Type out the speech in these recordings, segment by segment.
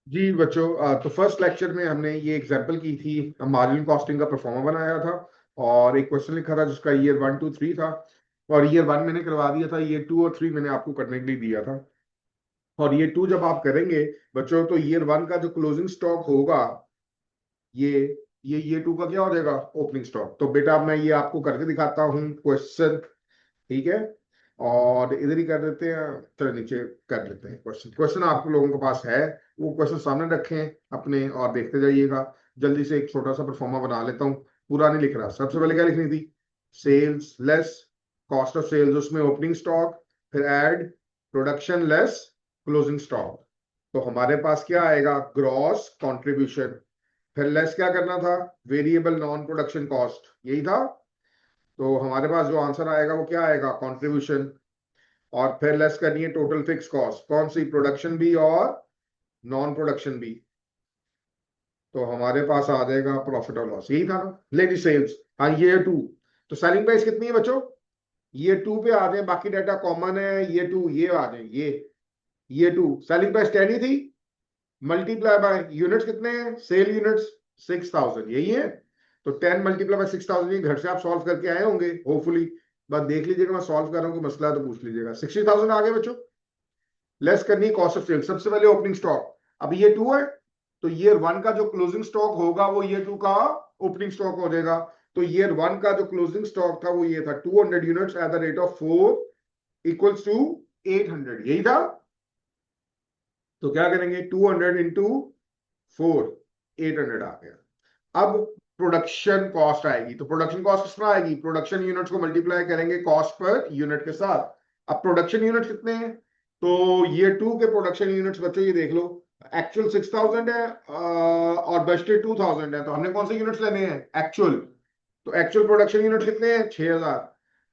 जी बच्चों, तो first lecture में हमने ये एग्जांपल की थी, मार्जिनल कॉस्टिंग का परफॉर्मा बनाया था और एक क्वेश्चन लिखा था जिसका ईयर 1 2 3 था। और ईयर 1 मैंने करवा दिया था, ईयर 2 और 3 मैंने आपको करने के लिए दिया था। और ईयर 2 जब आप करेंगे बच्चों, तो ईयर 1 का जो क्लोजिंग स्टॉक होगा, ये ये ईयर 2 का क्या हो जाएगा, ओपनिंग स्टॉक। तो बेटा मैं ये आपको करके दिखाता हूँ क्वेश्चन, ठीक है। और इधर ही कर देते हैं, चलो नीचे कर लेते हैं क्वेश्चन। क्वेश्चन आप लोगों के पास है, वो क्वेश्चन सामने रखें अपने और देखते जाइएगा। जल्दी से एक छोटा सा परफॉर्मा बना लेता हूँ, पूरा नहीं लिख रहा। सबसे पहले क्या लिखनी थी, sales less cost of sales, उसमें ओपनिंग स्टॉक, फिर add production less closing stock. तो हमारे पास क्या आएगा, ग्रॉस कंट्रीब्यूशन। फिर लेस क्या करना था, वेरिएबल नॉन प्रोडक्शन कॉस्ट, यही था। तो हमारे पास जो आंसर आएगा वो क्या आएगा, कंट्रीब्यूशन। और फिर लेस करनी है टोटल फिक्स कॉस्ट, कौन सी, प्रोडक्शन भी और नॉन प्रोडक्शन भी। तो हमारे पास आ जाएगा प्रॉफिट और लॉस, यही था ना। लेडी सेल्स, हाँ ये टू। तो सेलिंग प्राइस कितनी है बच्चों, ये टू पे आ जाए, बाकी डाटा कॉमन है, ये टू ये आ जाए, ये टू। सेलिंग प्राइस 10 ही थी, मल्टीप्लाई बाय यूनिट्स कितने हैं, सेल यूनिट्स 6000, यही है। तो 10 मल्टीप्लाई बाय 6000, ये घर से आप सॉल्व करके आए होंगे होपफुली। बस देख लीजिएगा, मैं सॉल्व कर रहा हूँ, कोई मसला है तो पूछ लीजिएगा। 60,000 आ गए बच्चों। लेस करनी कॉस्ट ऑफ सेल, सबसे पहले ओपनिंग स्टॉक। अब ये टू है, तो ईयर 1 का जो क्लोजिंग स्टॉक होगा वो ईयर 2 का ओपनिंग स्टॉक हो जाएगा। तो ईयर 1 का जो क्लोजिंग स्टॉक था वो ये था, 200 units at the rate of 4 equals to 800, यही था। तो क्या करेंगे, 200 इंटू 4, 800 आ गया। अब प्रोडक्शन कॉस्ट आएगी, तो प्रोडक्शन कॉस्ट किस तरह आएगी, प्रोडक्शन यूनिट्स को मल्टीप्लाई करेंगे कॉस्ट पर यूनिट के साथ। अब प्रोडक्शन यूनिट कितने हैं, तो ये 2 के प्रोडक्शन यूनिट्स बच्चों ये देख लो, एक्चुअल 6000 है और बजटेड 2000 है। तो हमने कौन से यूनिट्स लेने हैं, एक्चुअल। तो एक्चुअल प्रोडक्शन यूनिट कितने हैं, 6000।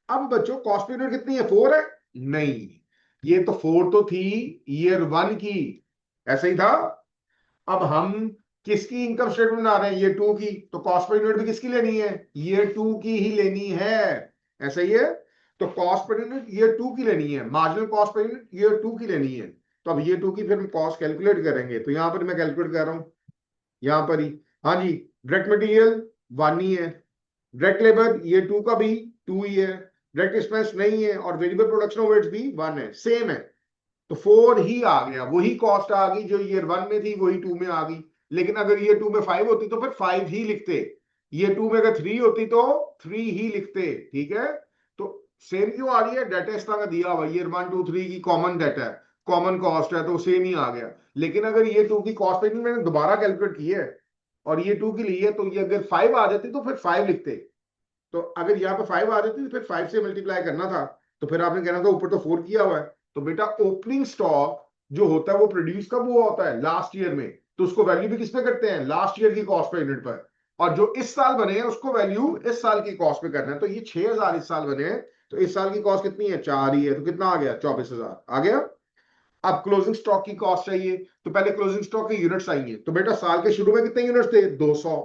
अब बच्चों कॉस्ट यूनिट कितनी है, 4 है। नहीं, ये तो 4 तो थी ईयर 1 की, ऐसे ही था। अब हम किसकी इनकम स्टेटमेंट बना रहे हैं, ये 2 की, तो कॉस्ट पर यूनिट भी किसकी लेनी है, ये 2 की ही लेनी है। ऐसा ही है। तो कॉस्ट पर यूनिट ये 2 की लेनी है, मार्जिनल कॉस्ट पर यूनिट ये 2 की लेनी है। तो अब ये 2 की फिर हम कॉस्ट कैलकुलेट करेंगे, तो यहां पर मैं कैलकुलेट कर रहा हूं, यहां पर ही। हाँ जी, डायरेक्ट मटेरियल 1 ही है, डायरेक्ट लेबर ये 2 का भी 2 ही है, डायरेक्ट एक्सपेंस नहीं है, और वेरिएबल प्रोडक्शन ओवरहेड्स भी 1 है, सेम है। तो 4 ही आ गया, वही कॉस्ट आ गई जो ईयर 1 में थी, वही 2 में आ गई। लेकिन अगर ये 2 में 5 होती तो फिर 5 ही लिखते, ये 2 में अगर 3 होती तो 3 ही लिखते, ठीक है। तो सेम क्यों आ रही है, डाटा इस तरह का दिया हुआ, ईयर 1 2 3 की कॉमन डाटा है, कॉमन कॉस्ट है, तो सेम ही आ गया। लेकिन अगर ये 2 की कॉस्ट पे मैंने दोबारा कैलकुलेट की है और ये 2 की ली है, तो ये अगर 5 आ जाती तो फिर 5 लिखते। तो अगर यहाँ पे 5 आ जाती तो फिर 5 से मल्टीप्लाई करना था, तो फिर आपने कहना था ऊपर तो 4 किया हुआ है। तो बेटा ओपनिंग स्टॉक जो होता है वो प्रोड्यूस कब हुआ होता है, लास्ट ईयर में। तो उसको वैल्यू भी किस पे करते हैं, लास्ट ईयर की कॉस्ट पे यूनिट पर। और जो इस साल बने हैं उसको वैल्यू इस साल की कॉस्ट पे करना है। तो ये 6000 इस साल बने हैं, तो इस साल की कॉस्ट कितनी है, 4 ही है, तो कितना आ गया, 24,000 आ गया। अब क्लोजिंग स्टॉक की कॉस्ट चाहिए, तो पहले क्लोजिंग स्टॉक के यूनिट्स आएंगे। तो बेटा साल के शुरू में कितने यूनिट्स थे, 200,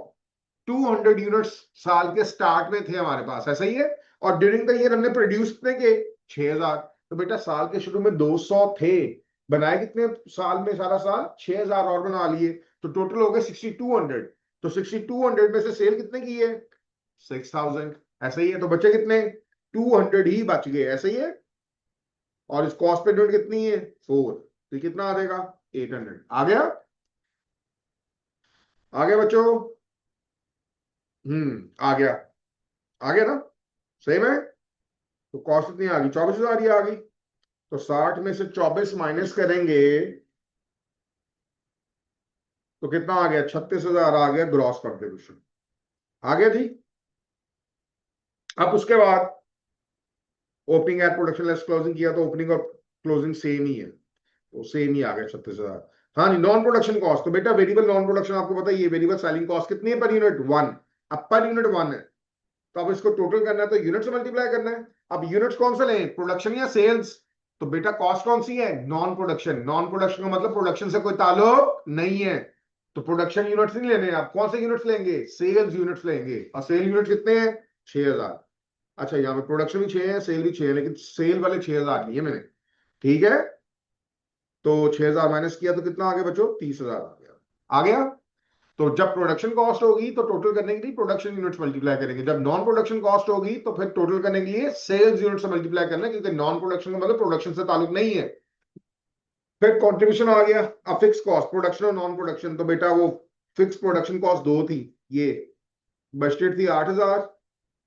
200 यूनिट्स साल के स्टार्ट में थे हमारे पास, ऐसा ही है। और ड्यूरिंग द ईयर हमने प्रोड्यूस कितने के, 6000। तो बेटा साल के शुरू में 200 थे, बनाए कितने साल में, सारा साल 6000 और बना लिए, तो टोटल हो गए 6200। तो 6200 में से सेल कितने की है, 6000, ऐसा ही है। तो बचे कितने, 200 ही बच गए, ऐसा ही है। और इस कॉस्ट पे यूनिट कितनी है, 4, तो कितना आ जाएगा, 800 आ गया। आ गया बच्चों, आ गया, आ गया ना, सही में। तो कॉस्ट कितनी आ गई, 24,000 ही आ गई। तो 60 में से 24 माइनस करेंगे तो कितना आ गया, 36,000 आ गया ग्रॉस कंट्रीब्यूशन, आ गया जी। अब उसके बाद opening at production less closing किया, तो ओपनिंग और क्लोजिंग सेम ही है, तो सेम ही आ गया 36,000। हाँ जी, नॉन प्रोडक्शन कॉस्ट, तो बेटा वेरिएबल नॉन प्रोडक्शन आपको पता है, ये वेरिएबल सेलिंग कॉस्ट कितनी है पर यूनिट, 1। अब पर यूनिट 1 है, तो अब इसको टोटल करना है तो यूनिट से मल्टीप्लाई करना है। अब यूनिट्स कौन से लें, प्रोडक्शन या सेल्स। तो बेटा कॉस्ट कौन सी है, नॉन प्रोडक्शन। नॉन प्रोडक्शन का मतलब प्रोडक्शन से कोई ताल्लुक नहीं है, तो प्रोडक्शन यूनिट्स नहीं लेने। आप कौन से यूनिट्स लेंगे, सेल्स यूनिट्स लेंगे। और सेल यूनिट कितने हैं, 6000। अच्छा यहाँ पे प्रोडक्शन भी 6 है, सेल भी 6 है, लेकिन सेल वाले 6000 नहीं है मैंने, ठीक है। तो 6,000 माइनस किया तो कितना आ गया बच्चों, 30,000 आ गया। तो जब प्रोडक्शन कॉस्ट होगी तो टोटल करने के लिए प्रोडक्शन यूनिट्स मल्टीप्लाई करेंगे, जब नॉन प्रोडक्शन कॉस्ट होगी तो फिर टोटल करने के लिए सेल्स यूनिट से मल्टीप्लाई करना है, क्योंकि नॉन प्रोडक्शन का मतलब प्रोडक्शन से ताल्लुक नहीं है। फिर कंट्रीब्यूशन आ गया। अब फिक्स कॉस्ट प्रोडक्शन और नॉन प्रोडक्शन, तो बेटा वो फिक्स प्रोडक्शन कॉस्ट दो थी, ये बजटेड थी 8,000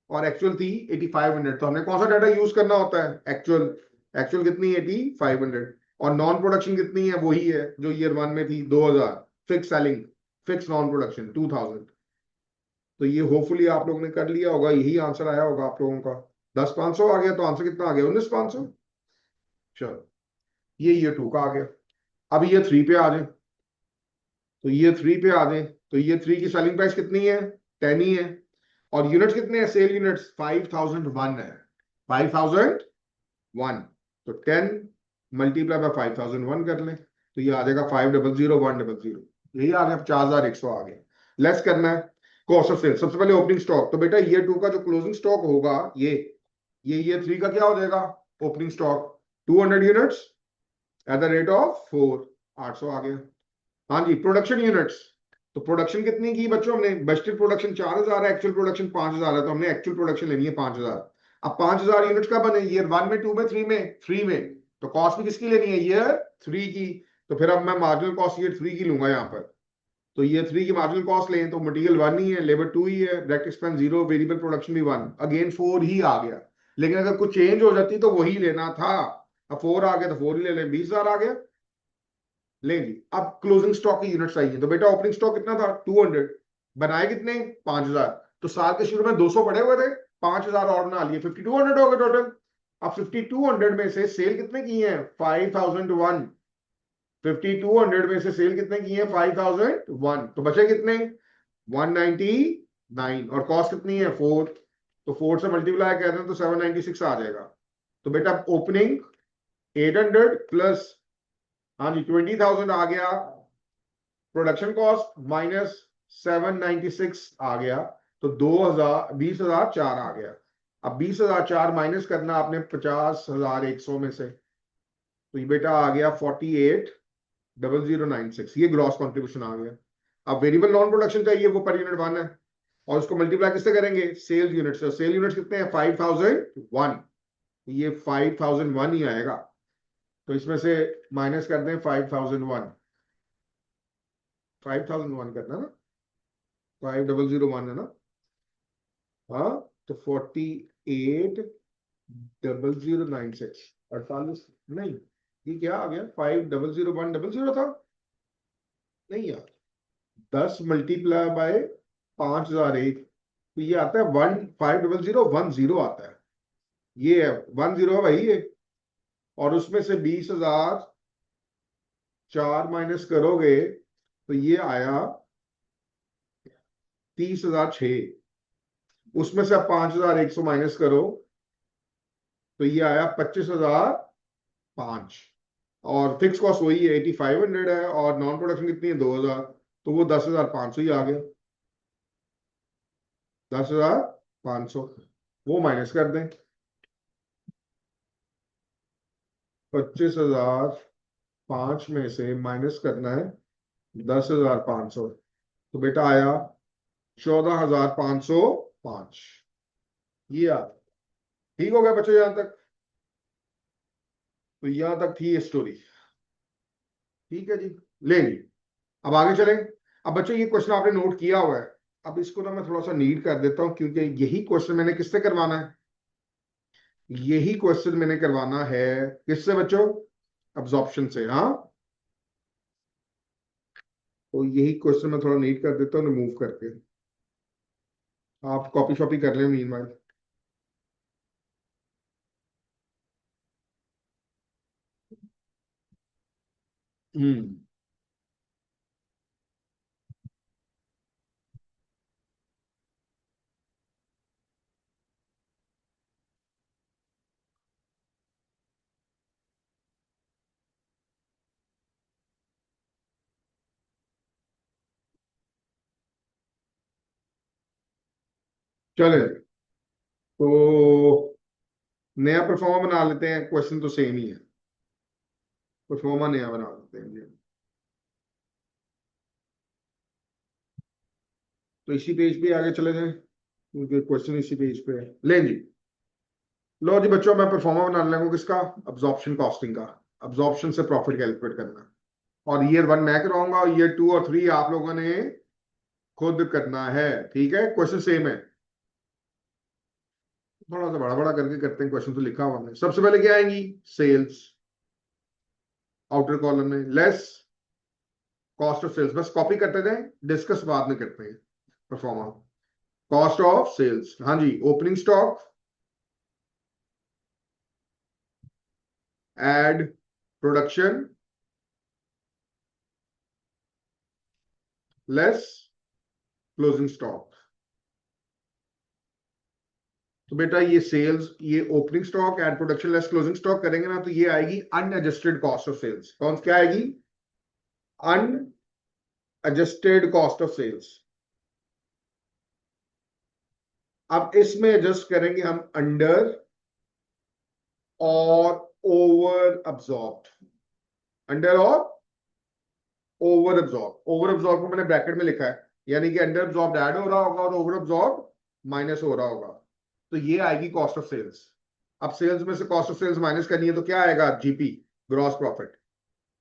और एक्चुअल थी 8,500। तो हमने कौन सा डाटा यूज करना होता है, एक्चुअल। एक्चुअल कितनी, 8,500। और नॉन प्रोडक्शन कितनी है, वही है जो ईयर 1 में थी, 2,000। Fix selling, fix non production 2,000। तो ये होपफुली आप लोगों ने कर लिया होगा, यही आंसर आया होगा आप लोगों का। 10,500 आ गया, तो आंसर कितना आ गया, 19,500। चलो, ये ईयर 2 का आ गया। अब ईयर 3 पे आ जाए, तो ईयर 3 पे आ जाए, तो ईयर 3 की सेलिंग प्राइस कितनी है, 10 ही है। और यूनिट्स कितने हैं, सेल यूनिट्स 5,001 है, 5,001। तो 10 मल्टीप्लाई बाय 5,001 कर लें, तो ये आ जाएगा 5,001,000। यही आ गया, 50,100 आ गया। लेस करना है कॉस्ट ऑफ सेल। सबसे पहले ओपनिंग स्टॉक, तो बेटा ईयर 2 का जो क्लोजिंग स्टॉक होगा, ये ईयर 3 का क्या हो जाएगा, opening stock 200 units at the rate of 4, 800 आ गया। हाँ जी, प्रोडक्शन यूनिट्स, तो प्रोडक्शन कितनी की बच्चों, हमने बजटेड प्रोडक्शन 4,000 है, एक्चुअल प्रोडक्शन 5,000 है, तो हमने एक्चुअल प्रोडक्शन लेनी है 5,000। अब 5,000 यूनिट का बने, ईयर 1 में, 2 में, 3 में, 3 में। तो कॉस्ट भी किसकी लेनी है, ईयर 3 की। तो फिर अब मैं मार्जिनल कॉस्ट ईयर 3 की लूंगा यहाँ पर। तो ईयर 3 की मार्जिनल कॉस्ट लें तो मटेरियल 1 ही है, लेबर 2 ही है, डायरेक्ट एक्सपेंस 0, वेरिएबल प्रोडक्शन भी 1, अगेन 4 ही आ गया। लेकिन अगर कुछ चेंज हो जाती तो वही लेना था। अब 4 आ गया तो 4 ही ले लें, 20,000 आ गया। ले जी, अब क्लोजिंग स्टॉक की यूनिट चाहिए, तो बेटा ओपनिंग स्टॉक कितना था, 200। बनाए कितने, 5,000। तो साल के शुरू में 200 पड़े हुए थे, 5,000 और बना लिए, 5,200 हो गए टोटल। अब 5,200 में से सेल कितने की है, 5,001। 5,200 में से सेल कितने की है, 5,001। तो बचे कितने, 199। और कॉस्ट कितनी है, 4। तो 4 से मल्टीप्लाई करते हैं तो 796 आ जाएगा। तो बेटा ओपनिंग 800 प्लस, हाँ जी 20,000 आ गया, प्रोडक्शन कॉस्ट माइनस 796 आ गया, तो 2,000, 20,004 आ गया। अब 20,004 माइनस करना आपने 50,100 में से, तो ये बेटा आ गया 48,096। ये ग्रॉस कॉन्ट्रीब्यूशन आ गया। अब वेरिएबल नॉन प्रोडक्शन चाहिए, वो पर यूनिट 1 है, और उसको मल्टीप्लाई किससे करेंगे, सेल यूनिट से। सेल यूनिट कितने हैं, 5,001। ये 5,001 ही आएगा, तो इसमें से माइनस कर दें 5,001। 5,001 करना ना, 5,001 है ना, हाँ। तो 48,096, 48 नहीं, ये क्या आ गया, 5,001,000 था, नहीं यार, 10 मल्टीप्लाई बाय 5,001, तो ये आता है 1,5,0,010 आता है, ये है 10 है वही है। और उसमें से 20,004 माइनस करोगे तो ये आया 30,006। उसमें से आप 5,100 माइनस करो तो ये आया 25,005। और फिक्स कॉस्ट वही है, 8,500 है, और नॉन प्रोडक्शन कितनी है, 2,000। तो वो 10,500 ही आ गया, 10,500। वो माइनस कर दें, 25,005 में से माइनस करना है 10,500, तो बेटा आया 14,505। ये आ, ठीक हो गया बच्चों यहां तक, तो यहां तक थी ये स्टोरी। ठीक है जी, लेंगे, अब आगे चलें। अब बच्चों ये क्वेश्चन आपने नोट किया हुआ है, अब इसको ना मैं थोड़ा सा नीड कर देता हूं, क्योंकि यही क्वेश्चन मैंने किससे करवाना है, यही क्वेश्चन मैंने करवाना है किससे बच्चों, अब्जॉर्प्शन से, हाँ। तो यही क्वेश्चन मैं थोड़ा नीड कर देता हूँ रिमूव करके, आप कॉपी शॉपी कर लें मीनवाइल। हम्म, चले, तो नया परफॉर्मा बना लेते हैं, क्वेश्चन तो सेम ही है। परफॉर्मा नया बना देते हैं जी। तो इसी पेज पे आगे चले जाएं क्योंकि क्वेश्चन इसी पेज पे है। ले जी, लो जी बच्चों, मैं परफॉर्मा बनाने लगूँ किसका, अब्जॉर्प्शन कॉस्टिंग का। अब्जॉर्प्शन से प्रॉफिट कैलकुलेट करना, और ईयर 1 मैं कराऊंगा और ईयर 2 और 3 आप लोगों ने खुद करना है। ठीक है, क्वेश्चन सेम है, थोड़ा सा बड़ा बड़ा करके करते हैं, क्वेश्चन तो लिखा हुआ है। सबसे पहले क्या आएंगी, सेल्स, आउटर कॉलम में लेस कॉस्ट ऑफ सेल्स, बस कॉपी करते जाएं, डिस्कस बाद में करते हैं। परफॉर्मा, कॉस्ट ऑफ सेल्स, हाँ जी, opening stock, add production less closing stock. तो बेटा ये सेल्स, ये opening stock add production less closing stock करेंगे ना, तो ये आएगी अनएडजस्टेड कॉस्ट ऑफ सेल्स। कौन क्या आएगी, अनएडजस्टेड कॉस्ट ऑफ सेल्स। अब इसमें एडजस्ट करेंगे हम अंडर और ओवर अब्सॉर्ब्ड, अंडर और ओवर अब्सॉर्ब। ओवर अब्सॉर्ब को मैंने ब्रैकेट में लिखा है, यानी कि अंडर अब्सॉर्ब ऐड हो रहा होगा और ओवर अब्सॉर्ब माइनस हो रहा होगा। तो ये आएगी कॉस्ट ऑफ सेल्स। अब सेल्स में से कॉस्ट ऑफ सेल्स माइनस करनी है तो क्या आएगा, जीपी, ग्रॉस प्रॉफिट।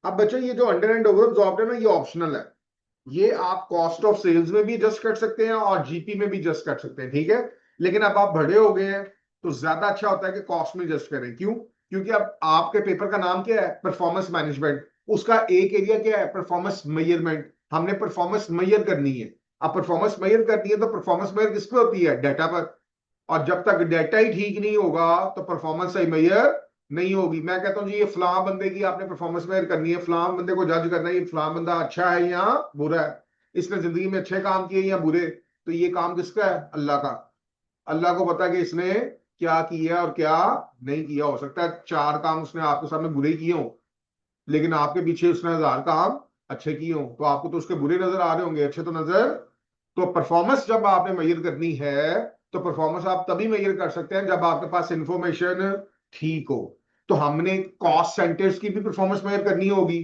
अब बच्चों ये जो अंडर एंड ओवर अब्सॉर्ब है ना, ये ऑप्शनल है, ये आप कॉस्ट ऑफ सेल्स में भी एडजस्ट कर सकते हैं और जीपी में भी एडजस्ट कर सकते हैं। ठीक है, लेकिन अब आप बड़े हो गए हैं तो ज्यादा अच्छा होता है कि कॉस्ट में एडजस्ट करें। क्यों, क्योंकि अब आपके पेपर का नाम क्या है, परफॉर्मेंस मैनेजमेंट, उसका एक एरिया क्या है, परफॉर्मेंस मेजरमेंट। हमने परफॉर्मेंस मेजर करनी है। अब परफॉर्मेंस मेजर करनी है तो परफॉर्मेंस मेजर किस पे होती है, डाटा पर। और जब तक डाटा ही ठीक नहीं होगा तो परफॉर्मेंस सही मेजर नहीं होगी। मैं कहता हूं जी ये फलां बंदे की आपने परफॉर्मेंस मेजर करनी है, फलां बंदे को जज करना है, ये फलां बंदा अच्छा है या बुरा है, इसने जिंदगी में अच्छे काम किए या बुरे। तो ये काम किसका है, अल्लाह का। अल्लाह को पता है कि इसने क्या किया और क्या नहीं किया। हो सकता है 4 काम उसने आपके सामने बुरे किए हो, लेकिन आपके पीछे उसने 1000 काम अच्छे किए हो, तो आपको तो उसके बुरे नजर आ रहे होंगे, अच्छे तो नजर। तो परफॉर्मेंस जब आपने मेजर करनी है तो परफॉर्मेंस आप तभी मेजर कर सकते हैं जब आपके पास इंफॉर्मेशन ठीक हो। तो हमने कॉस्ट सेंटर्स की भी परफॉर्मेंस मेजर करनी होगी,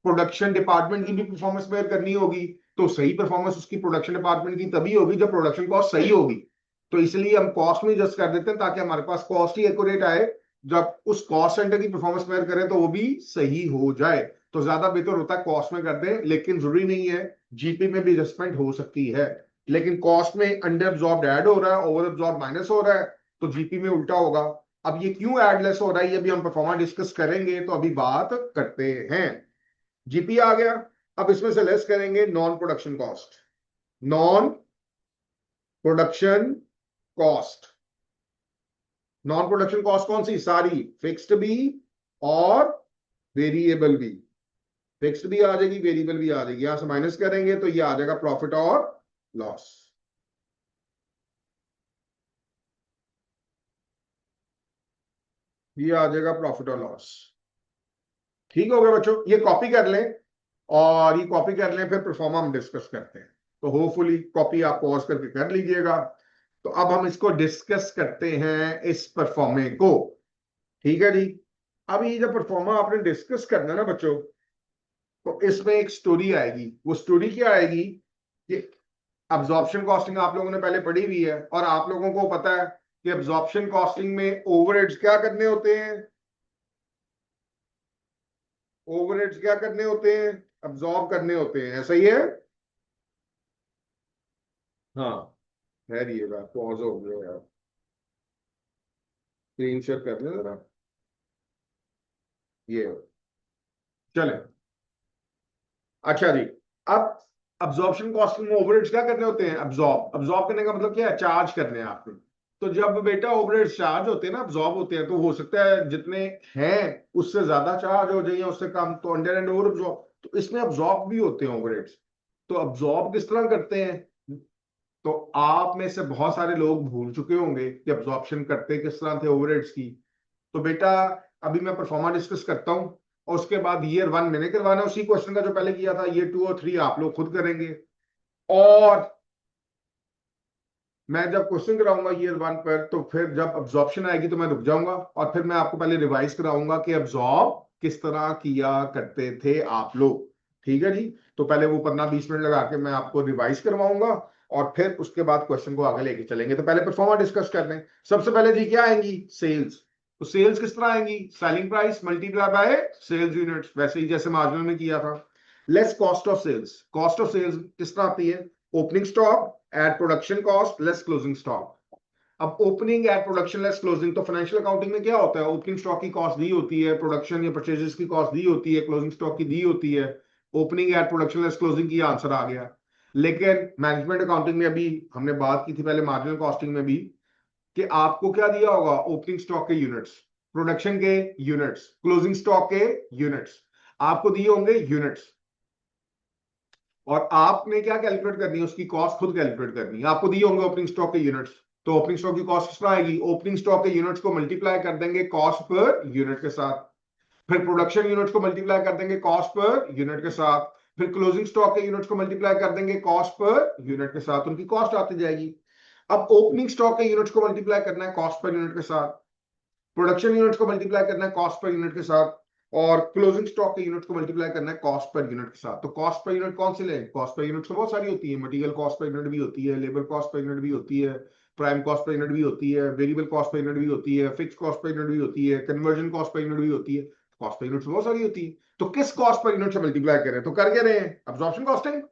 प्रोडक्शन डिपार्टमेंट की भी परफॉर्मेंस मेजर करनी होगी। तो सही परफॉर्मेंस उसकी प्रोडक्शन डिपार्टमेंट की तभी होगी जब प्रोडक्शन कॉस्ट सही होगी। तो इसलिए हम कॉस्ट में एडजस्ट कर देते हैं ताकि हमारे पास कॉस्ट ही एक्यूरेट आए, जब उस कॉस्ट सेंटर की परफॉर्मेंस मेजर करें तो वो भी सही हो जाए। तो ज्यादा बेहतर होता है कॉस्ट में कर दें, लेकिन जरूरी नहीं है, जीपी में भी एडजस्टमेंट हो सकती है। लेकिन कॉस्ट में अंडर अब्सॉर्ब ऐड हो रहा है, ओवर अब्सॉर्ब माइनस हो रहा है, तो जीपी में उल्टा होगा। अब ये क्यों ऐड लेस हो रहा है, ये भी हम परफॉर्मा डिस्कस करेंगे, तो अभी बात करते हैं। जीपी आ गया, अब इसमें से लेस करेंगे non production cost. Non production cost, non production cost कौन सी, सारी, फिक्स्ड भी और वेरिएबल भी। फिक्स्ड भी आ जाएगी, वेरिएबल भी आ जाएगी, यहां से माइनस करेंगे तो ये आ जाएगा प्रॉफिट और लॉस। ये आ जाएगा प्रॉफिट और लॉस। ठीक हो गया बच्चों, ये कॉपी कर लें, और ये कॉपी कर लें, फिर परफॉर्मा हम डिस्कस करते हैं। तो होपफुली कॉपी आप पॉज करके कर लीजिएगा। तो अब हम इसको डिस्कस करते हैं, इस परफॉर्मे को। ठीक है जी, अब ये जब परफॉर्मा आपने डिस्कस करना है ना बच्चों, तो इसमें एक स्टोरी आएगी। वो स्टोरी क्या आएगी कि अब्जॉर्प्शन कॉस्टिंग आप लोगों ने पहले पढ़ी हुई है, और आप लोगों को पता है कि अब्जॉर्प्शन कॉस्टिंग में ओवरहेड्स क्या करने होते हैं, ओवरहेड्स क्या करने होते हैं, अब्जॉर्ब करने होते हैं, ऐसा ही है। हाँ, ठहरिएगा, पॉज हो गया यार, स्क्रीन शेयर कर ले जरा, ये चले। अच्छा जी, अब अब्जॉर्प्शन कॉस्टिंग में ओवरहेड्स क्या करने होते हैं, अब्जॉर्ब। अब्जॉर्ब करने का मतलब क्या है, चार्ज करने हैं आपने। तो जब बेटा ओवरहेड्स चार्ज होते हैं ना, अब्जॉर्ब होते हैं, तो हो सकता है जितने हैं उससे ज्यादा चार्ज हो जाए या उससे कम, तो अंडर एंड ओवर अब्जॉर्ब, तो इसमें अब्जॉर्ब भी होते हैं ओवरहेड्स। तो अब्जॉर्ब किस तरह करते हैं, तो आप में से बहुत सारे लोग भूल चुके होंगे कि अब्जॉर्प्शन करते किस तरह थे ओवरहेड्स की। तो बेटा अभी मैं परफॉर्मा डिस्कस करता हूं, और उसके बाद ईयर 1 मैंने करवाना है, उसी क्वेश्चन का जो पहले किया था, ईयर 2 और 3 आप लोग खुद करेंगे। और मैं जब क्वेश्चन कराऊंगा ईयर 1 पर, तो फिर जब अब्जॉर्प्शन आएगी तो मैं रुक जाऊंगा, और फिर मैं आपको पहले रिवाइज कराऊंगा कि अब्जॉर्ब किस तरह किया करते थे आप लोग। ठीक है जी। तो पहले वो 15-20 मिनट लगा के मैं आपको रिवाइज करवाऊंगा और फिर उसके बाद क्वेश्चन को आगे लेके चलेंगे। तो पहले परफॉर्मा डिस्कस कर लें। सबसे पहले जी क्या आएंगी, सेल्स। तो सेल्स किस तरह आएंगी, selling price multiply by sales units, वैसे ही जैसे मार्जिनल में किया था। Less cost of sales, cost of sales किस तरह आती है, opening stock at production cost less closing stock. अब opening at production less closing, तो फाइनेंशियल अकाउंटिंग में क्या होता है, ओपनिंग स्टॉक की कॉस्ट दी होती है, प्रोडक्शन या परचेजेस की कॉस्ट दी होती है, क्लोजिंग स्टॉक की दी होती है। Opening at production less closing की आंसर आ गया। लेकिन मैनेजमेंट अकाउंटिंग में अभी हमने बात की थी पहले मार्जिनल कॉस्टिंग में भी, कि आपको क्या दिया होगा, ओपनिंग स्टॉक के यूनिट्स, प्रोडक्शन के यूनिट्स, क्लोजिंग स्टॉक के यूनिट्स, आपको दिए होंगे यूनिट्स। और आपने क्या कैलकुलेट करनी है, उसकी कॉस्ट खुद कैलकुलेट करनी है। आपको दिए होंगे ओपनिंग स्टॉक के यूनिट्स, तो ओपनिंग स्टॉक की कॉस्ट किस तरह आएगी, ओपनिंग स्टॉक के यूनिट्स को मल्टीप्लाई कर देंगे कॉस्ट पर यूनिट के साथ, फिर प्रोडक्शन यूनिट्स को मल्टीप्लाई कर देंगे कॉस्ट पर यूनिट के साथ, फिर क्लोजिंग स्टॉक के यूनिट्स को मल्टीप्लाई कर देंगे कॉस्ट पर यूनिट के साथ, उनकी कॉस्ट आती जाएगी। अब ओपनिंग स्टॉक के यूनिट्स को मल्टीप्लाई करना है कॉस्ट पर यूनिट के साथ, प्रोडक्शन यूनिट्स को मल्टीप्लाई करना है कॉस्ट पर यूनिट के साथ, और क्लोजिंग स्टॉक के यूनिट को मल्टीप्लाई करना है कॉस्ट पर यूनिट के साथ। तो कॉस्ट पर यूनिट कौन से लें, कॉस्ट पर यूनिट तो बहुत सारी होती है, मटेरियल कॉस्ट पर यूनिट भी होती है, लेबर कॉस्ट पर यूनिट भी होती है, प्राइम कॉस्ट पर यूनिट भी होती है, वेरिएबल कॉस्ट पर यूनिट भी होती है, फिक्स कॉस्ट पर यूनिट भी होती है, कन्वर्जन कॉस्ट पर यूनिट भी होती है। कॉस्ट पर यूनिट बहुत सारी होती है, तो किस कॉस्ट पर यूनिट से मल्टीप्लाई करें, तो कर क्या रहे हैं, अब्जॉर्प्शन कॉस्टिंग।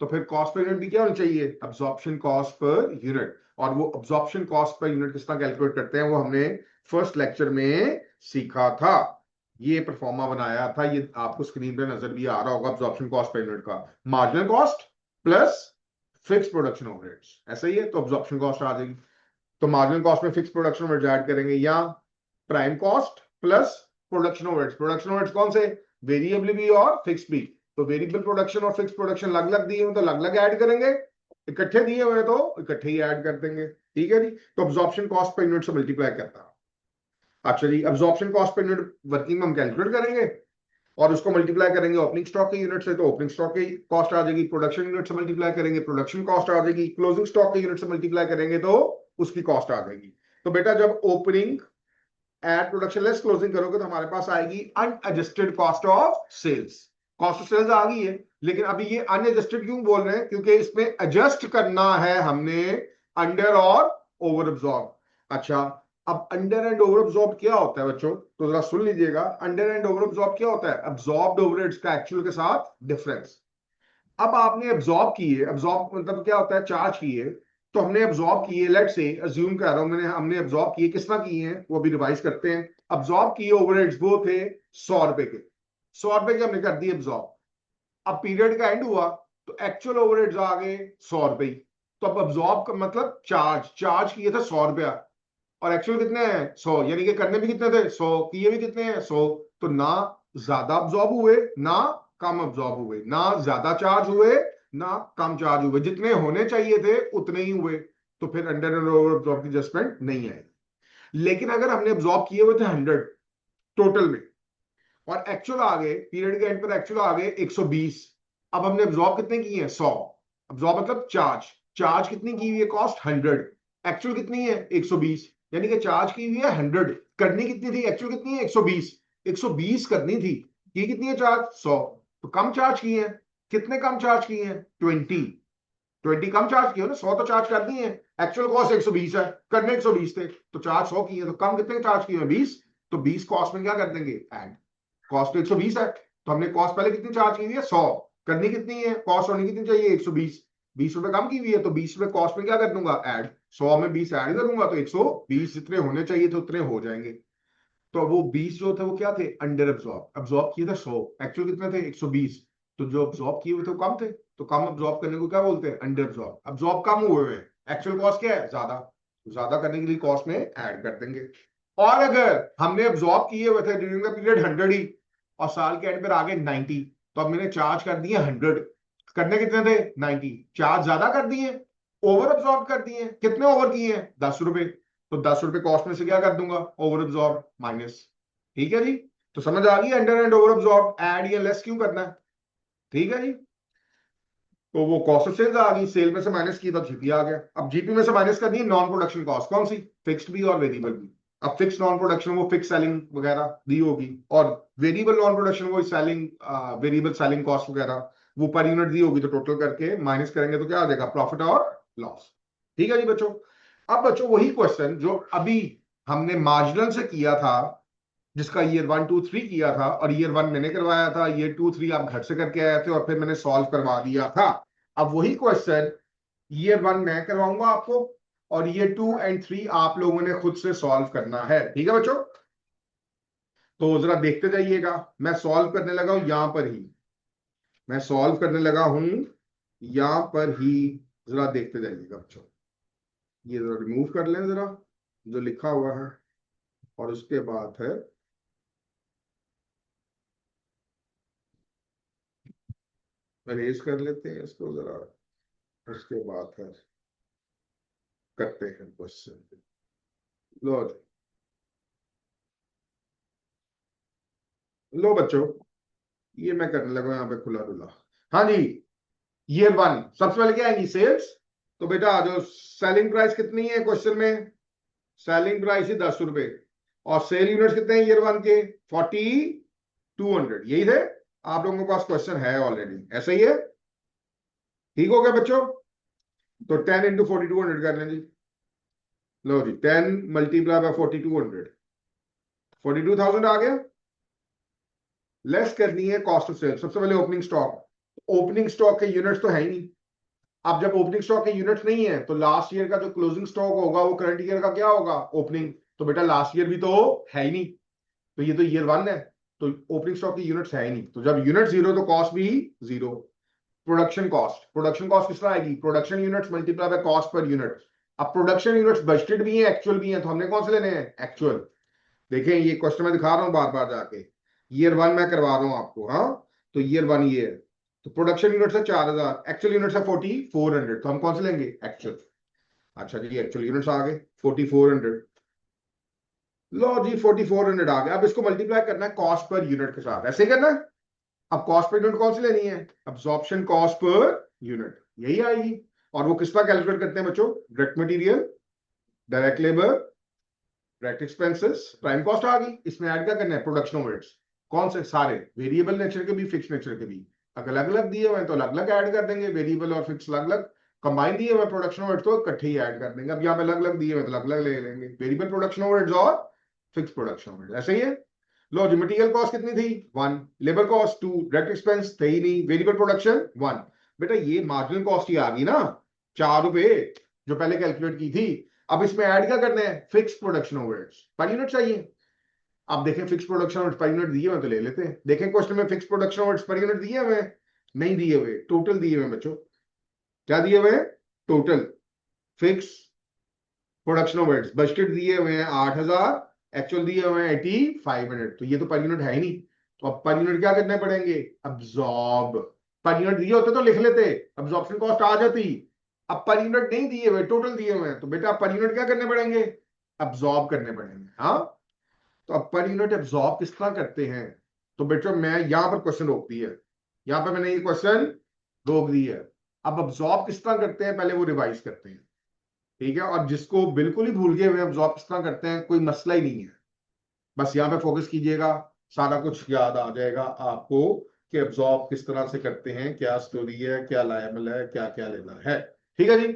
तो फिर कॉस्ट पर यूनिट भी क्या होनी चाहिए, अब्जॉर्प्शन कॉस्ट पर यूनिट। और वो अब्जॉर्प्शन कॉस्ट पर यूनिट किस तरह कैलकुलेट करते हैं, वो हमने फर्स्ट लेक्चर में सीखा था। ये परफॉर्मा बनाया था, ये आपको स्क्रीन पे नजर भी आ रहा होगा, अब्जॉर्प्शन कॉस्ट पर यूनिट का, marginal cost plus fix production overheads, ऐसा ही है। तो अब्जॉर्प्शन कॉस्ट आ जाएगी, तो मार्जिनल कॉस्ट में फिक्स प्रोडक्शन ओवरहेड्स ऐड करेंगे, या prime cost plus production overheads. Production overheads कौन से, वेरिएबल भी और फिक्स भी। तो वेरिएबल प्रोडक्शन और फिक्स प्रोडक्शन अलग अलग दिए हुए तो अलग अलग ऐड करेंगे, इकट्ठे दिए हुए तो इकट्ठे ही ऐड कर देंगे। ठीक है जी। तो अब्जॉर्प्शन कॉस्ट पर यूनिट से मल्टीप्लाई करता है। अच्छा जी, absorption cost per unit working में हम कैलकुलेट करेंगे और उसको मल्टीप्लाई करेंगे ओपनिंग स्टॉक के यूनिट से, तो ओपनिंग स्टॉक की कॉस्ट आ जाएगी, प्रोडक्शन यूनिट से मल्टीप्लाई करेंगे प्रोडक्शन कॉस्ट आ जाएगी, क्लोजिंग स्टॉक के यूनिट से मल्टीप्लाई करेंगे तो उसकी कॉस्ट आ जाएगी। तो बेटा जब opening at production less closing करोगे तो हमारे पास आएगी unadjusted cost of sales. Cost of sales आ गई है, लेकिन अभी ये अनएडजस्टेड क्यों बोल रहे हैं, क्योंकि इसमें एडजस्ट करना है हमने अंडर और ओवर अब्सॉर्ब। अच्छा, अब अंडर एंड ओवर अब्सॉर्ब क्या होता है बच्चों, तो जरा सुन लीजिएगा। अंडर एंड ओवर अब्सॉर्ब क्या होता है, अब्सॉर्ब्ड ओवरहेड्स का एक्चुअल के साथ डिफरेंस। अब आपने अब्सॉर्ब किए, अब्सॉर्ब मतलब क्या होता है, चार्ज किए, तो हमने अब्सॉर्ब किए, लेट से अज्यूम कर रहा हूं मैंने, हमने अब्सॉर्ब किए, किस तरह किए हैं वो अभी रिवाइज करते हैं। अब्सॉर्ब किए ओवरहेड्स वो थे 100 रुपए के, 100 रुपए के हमने कर दिए अब्सॉर्ब। अब पीरियड का एंड हुआ तो एक्चुअल ओवरहेड्स आ गए 100 रुपए। तो अब अब्सॉर्ब का मतलब चार्ज, चार्ज किए थे 100 रुपया, और एक्चुअल कितने हैं 100, यानी कि करने भी कितने थे 100, किए भी कितने हैं 100। तो ना ज्यादा अब्सॉर्ब हुए ना कम अब्सॉर्ब हुए, ना ज्यादा चार्ज हुए ना कम चार्ज हुए, जितने होने चाहिए थे उतने ही हुए। तो फिर अंडर एंड ओवर अब्सॉर्ब की एडजस्टमेंट नहीं आएगी। लेकिन अगर हमने अब्सॉर्ब किए हुए थे 100 टोटल में, और एक्चुअल आ गए पीरियड के एंड पर, एक्चुअल आ गए 120, अब हमने अब्सॉर्ब कितने किए हैं 100। अब्सॉर्ब मतलब चार्ज, चार्ज कितनी की हुई है, कॉस्ट 100, एक्चुअल कितनी है 120, यानी कि चार्ज की हुई है 100, करनी कितनी थी, एक्चुअल कितनी है 120, 120 करनी थी, की कितनी है चार्ज 100, तो कम चार्ज किए हैं। कितने कम चार्ज किए हैं 20, 20 कम चार्ज किए ना, 100 तो चार्ज कर दिए हैं, एक्चुअल कॉस्ट 120 है, करने 120 थे, तो चार्ज 100 किए, तो कम कितने चार्ज किए हैं 20, तो 20 कॉस्ट में क्या कर देंगे ऐड। कॉस्ट तो 120 है, तो हमने कॉस्ट पहले कितनी चार्ज की हुई है 100, करनी कितनी है, कॉस्ट होनी कितनी चाहिए 120, 20 रुपए कम की हुई है, तो 20 रुपए कॉस्ट में क्या कर दूंगा ऐड, 100 में 20 ऐड करूंगा तो 120 जितने होने चाहिए थे उतने हो जाएंगे। तो वो 20 जो थे वो क्या थे, अंडर अब्सॉर्ब, अब्सॉर्ब किए थे 100, एक्चुअल कितने थे 120, तो जो अब्सॉर्ब किए हुए थे वो कम थे, तो कम अब्सॉर्ब करने को क्या बोलते हैं अंडर अब्सॉर्ब। अब्सॉर्ब कम हुए हैं, एक्चुअल कॉस्ट क्या है ज्यादा, तो ज्यादा करने के लिए कॉस्ट में ऐड कर देंगे। और अगर हमने अब्सॉर्ब किए हुए थे ड्यूरिंग द पीरियड 100 ही, और साल के एंड पर आगे 90, तो अब मैंने चार्ज कर दिए 100, करने कितने थे 90, चार्ज ज्यादा कर दिए, ओवर अब्सॉर्ब कर दिए, कितने ओवर किए हैं 10 रुपए, तो 10 रुपए कॉस्ट में से क्या कर दूंगा ओवर अब्सॉर्ब माइनस। ठीक है जी। तो समझ आ गई under and over absorb add या लेस क्यों करना है। ठीक है जी। तो वो कॉस्ट ऑफ सेल्स आ गई, सेल में से माइनस की तो जीपी आ गया। अब जीपी में से माइनस करनी है नॉन प्रोडक्शन कॉस्ट, कौन सी, फिक्स्ड भी और वेरिएबल भी। अब फिक्स नॉन प्रोडक्शन वो फिक्स सेलिंग वगैरह दी होगी, और वेरिएबल नॉन प्रोडक्शन वो सेलिंग वेरिएबल सेलिंग कॉस्ट वगैरह वो पर यूनिट दी होगी, तो टोटल करके माइनस करेंगे तो क्या आ जाएगा, प्रॉफिट और लॉस। ठीक है जी बच्चों। अब बच्चों वही क्वेश्चन जो अभी हमने मार्जिनल से किया था, जिसका ईयर 1 2 3 किया था, और ईयर 1 मैंने करवाया था, ईयर 2 3 आप घर से करके आए थे और फिर मैंने सॉल्व करवा दिया था। अब वही क्वेश्चन ईयर 1 मैं करवाऊंगा आपको, और ईयर 2 एंड 3 आप लोगों ने खुद से सॉल्व करना है। ठीक है बच्चों, तो जरा देखते जाइएगा। मैं सॉल्व करने लगा हूं यहां पर ही, मैं सॉल्व करने लगा हूं यहां पर ही, जरा देखते जाइएगा बच्चों। ये जरा रिमूव कर लें जरा जो लिखा हुआ है, और उसके बाद है अरेज कर लेते हैं इसको जरा, उसके बाद है करते हैं क्वेश्चन। लो लो बच्चों, ये मैं करने लगा यहाँ पे खुला डुला। हाँ जी, ईयर 1 सबसे पहले क्या आएंगी, सेल्स। तो बेटा जो सेलिंग प्राइस कितनी है क्वेश्चन में, सेलिंग प्राइस ही 10 रुपए, और सेल यूनिट्स कितने हैं ईयर 1 के, 4200, यही थे। आप लोगों के पास क्वेश्चन है ऑलरेडी, ऐसा ही है। ठीक हो गया बच्चों, तो 10 इंटू 4200 कर लें जी। लो जी, 10 मल्टीप्लाई बाय 4200, 42,000 आ गया। लेस करनी है कॉस्ट ऑफ सेल। सबसे पहले ओपनिंग स्टॉक, ओपनिंग स्टॉक के यूनिट्स तो है ही नहीं। अब जब ओपनिंग स्टॉक के यूनिट्स नहीं है, तो लास्ट ईयर का जो क्लोजिंग स्टॉक होगा वो करंट ईयर का क्या होगा, ओपनिंग। तो बेटा लास्ट ईयर भी तो है ही नहीं, तो ये तो ईयर 1 है, तो ओपनिंग स्टॉक की यूनिट्स है ही नहीं, तो जब यूनिट जीरो तो कॉस्ट भी zero. Production cost, production cost किस तरह आएगी, production units multiply by cost per unit. अब प्रोडक्शन यूनिट्स बजटेड भी है एक्चुअल भी है, तो हमने कौन से लेने हैं, एक्चुअल। देखें ये क्वेश्चन मैं दिखा रहा हूं बार बार जाके, ईयर 1 मैं करवा रहा हूं आपको। हाँ, तो ईयर 1 ये है, तो प्रोडक्शन यूनिट्स है 4000, एक्चुअल यूनिट्स है 4400, तो हम कौन से लेंगे, एक्चुअल। अच्छा जी, एक्चुअल यूनिट्स आ गए 4400। लो जी 4400 आ गया। अब इसको मल्टीप्लाई करना है कॉस्ट पर यूनिट के साथ, ऐसे ही करना है। अब कॉस्ट पर यूनिट कौन सी लेनी है, अब्जॉर्प्शन कॉस्ट पर यूनिट, यही आएगी। और वो किस तरह कैलकुलेट करते हैं बच्चों, direct material, direct labour, direct expenses, prime cost आ गई। इसमें ऐड क्या करना है, प्रोडक्शन ओवरहेड्स। कौन से, सारे, वेरिएबल नेचर के भी फिक्स नेचर के भी। अगर अलग अलग दिए हुए तो अलग अलग ऐड कर देंगे, वेरिएबल और फिक्स अलग अलग। कंबाइन दिए हुए प्रोडक्शन ओवरहेड्स तो इकट्ठे ही ऐड कर देंगे। अब यहाँ पे अलग अलग दिए हुए तो अलग अलग ले लेंगे, वेरिएबल प्रोडक्शन ओवरहेड्स और फिक्स प्रोडक्शन ओवरहेड्स, ऐसे ही है। लो जी, मटेरियल कॉस्ट कितनी थी, 1, लेबर कॉस्ट 2, डायरेक्ट एक्सपेंस थे ही नहीं, वेरिएबल प्रोडक्शन 1। बेटा ये मार्जिनल कॉस्ट ही आ गई ना, 4 रुपए, जो पहले कैलकुलेट की थी। अब इसमें ऐड क्या करने हैं, fix production overheads per unit चाहिए। अब देखें fix production overheads per unit दिए हुए तो ले लेते हैं। देखें क्वेश्चन में fix production overheads per unit दिए हुए, नहीं दिए हुए, टोटल दिए हुए बच्चों। क्या दिए हुए, total fix production overheads budgeted दिए हुए हैं 8000, एक्चुअल दिए हुए हैं 8500, तो ये तो पर यूनिट है ही नहीं। तो अब पर यूनिट क्या करने पड़ेंगे, अब्सॉर्ब। पर यूनिट दिए होते तो लिख लेते, अब्सॉर्प्शन कॉस्ट आ जाती। अब पर यूनिट नहीं दिए हुए, टोटल दिए हुए हैं, तो बेटा पर यूनिट क्या करने पड़ेंगे, अब्सॉर्ब करने पड़ेंगे। हाँ, तो अब पर यूनिट एब्जॉर्ब किस तरह करते हैं, तो बेटा मैं यहां पर क्वेश्चन रोक दी है, यहां पर मैंने ये क्वेश्चन रोक दी है। अब अब्जॉर्ब किस तरह करते हैं पहले वो रिवाइज करते हैं। ठीक है, और जिसको बिल्कुल ही भूल गए हुए अब्जॉर्ब किस तरह करते हैं, कोई मसला ही नहीं है, बस यहाँ पे फोकस कीजिएगा, सारा कुछ याद आ जाएगा आपको कि अब्जॉर्ब किस तरह से करते हैं, क्या स्टोरी है, क्या लायबल है, क्या क्या लेना है। ठीक है जी।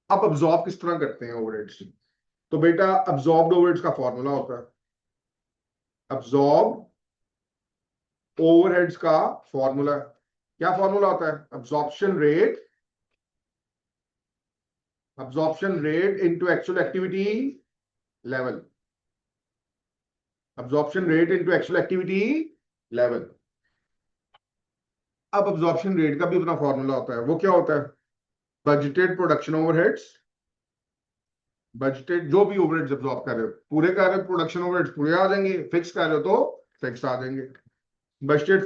अब अब्जॉर्ब किस तरह करते हैं ओवरहेड्स, तो बेटा अब्जॉर्ब्ड ओवरहेड्स का फॉर्मूला होता है, अब्जॉर्ब ओवरहेड्स का फॉर्मूला, क्या फॉर्मूला होता है, absorption rate into actual activity level, absorption rate into actual activity level. अब अब्जॉर्प्शन रेट का भी अपना फॉर्मूला होता है, वो क्या होता है, बजटेड प्रोडक्शन ओवरहेड्स, बजटेड जो भी ओवरहेड्स अब्जॉर्ब कर रहे हो, पूरे कर रहे हो प्रोडक्शन ओवरहेड्स पूरे आ जाएंगे, फिक्स कर रहे हो तो फिक्स आ जाएंगे। बजटेड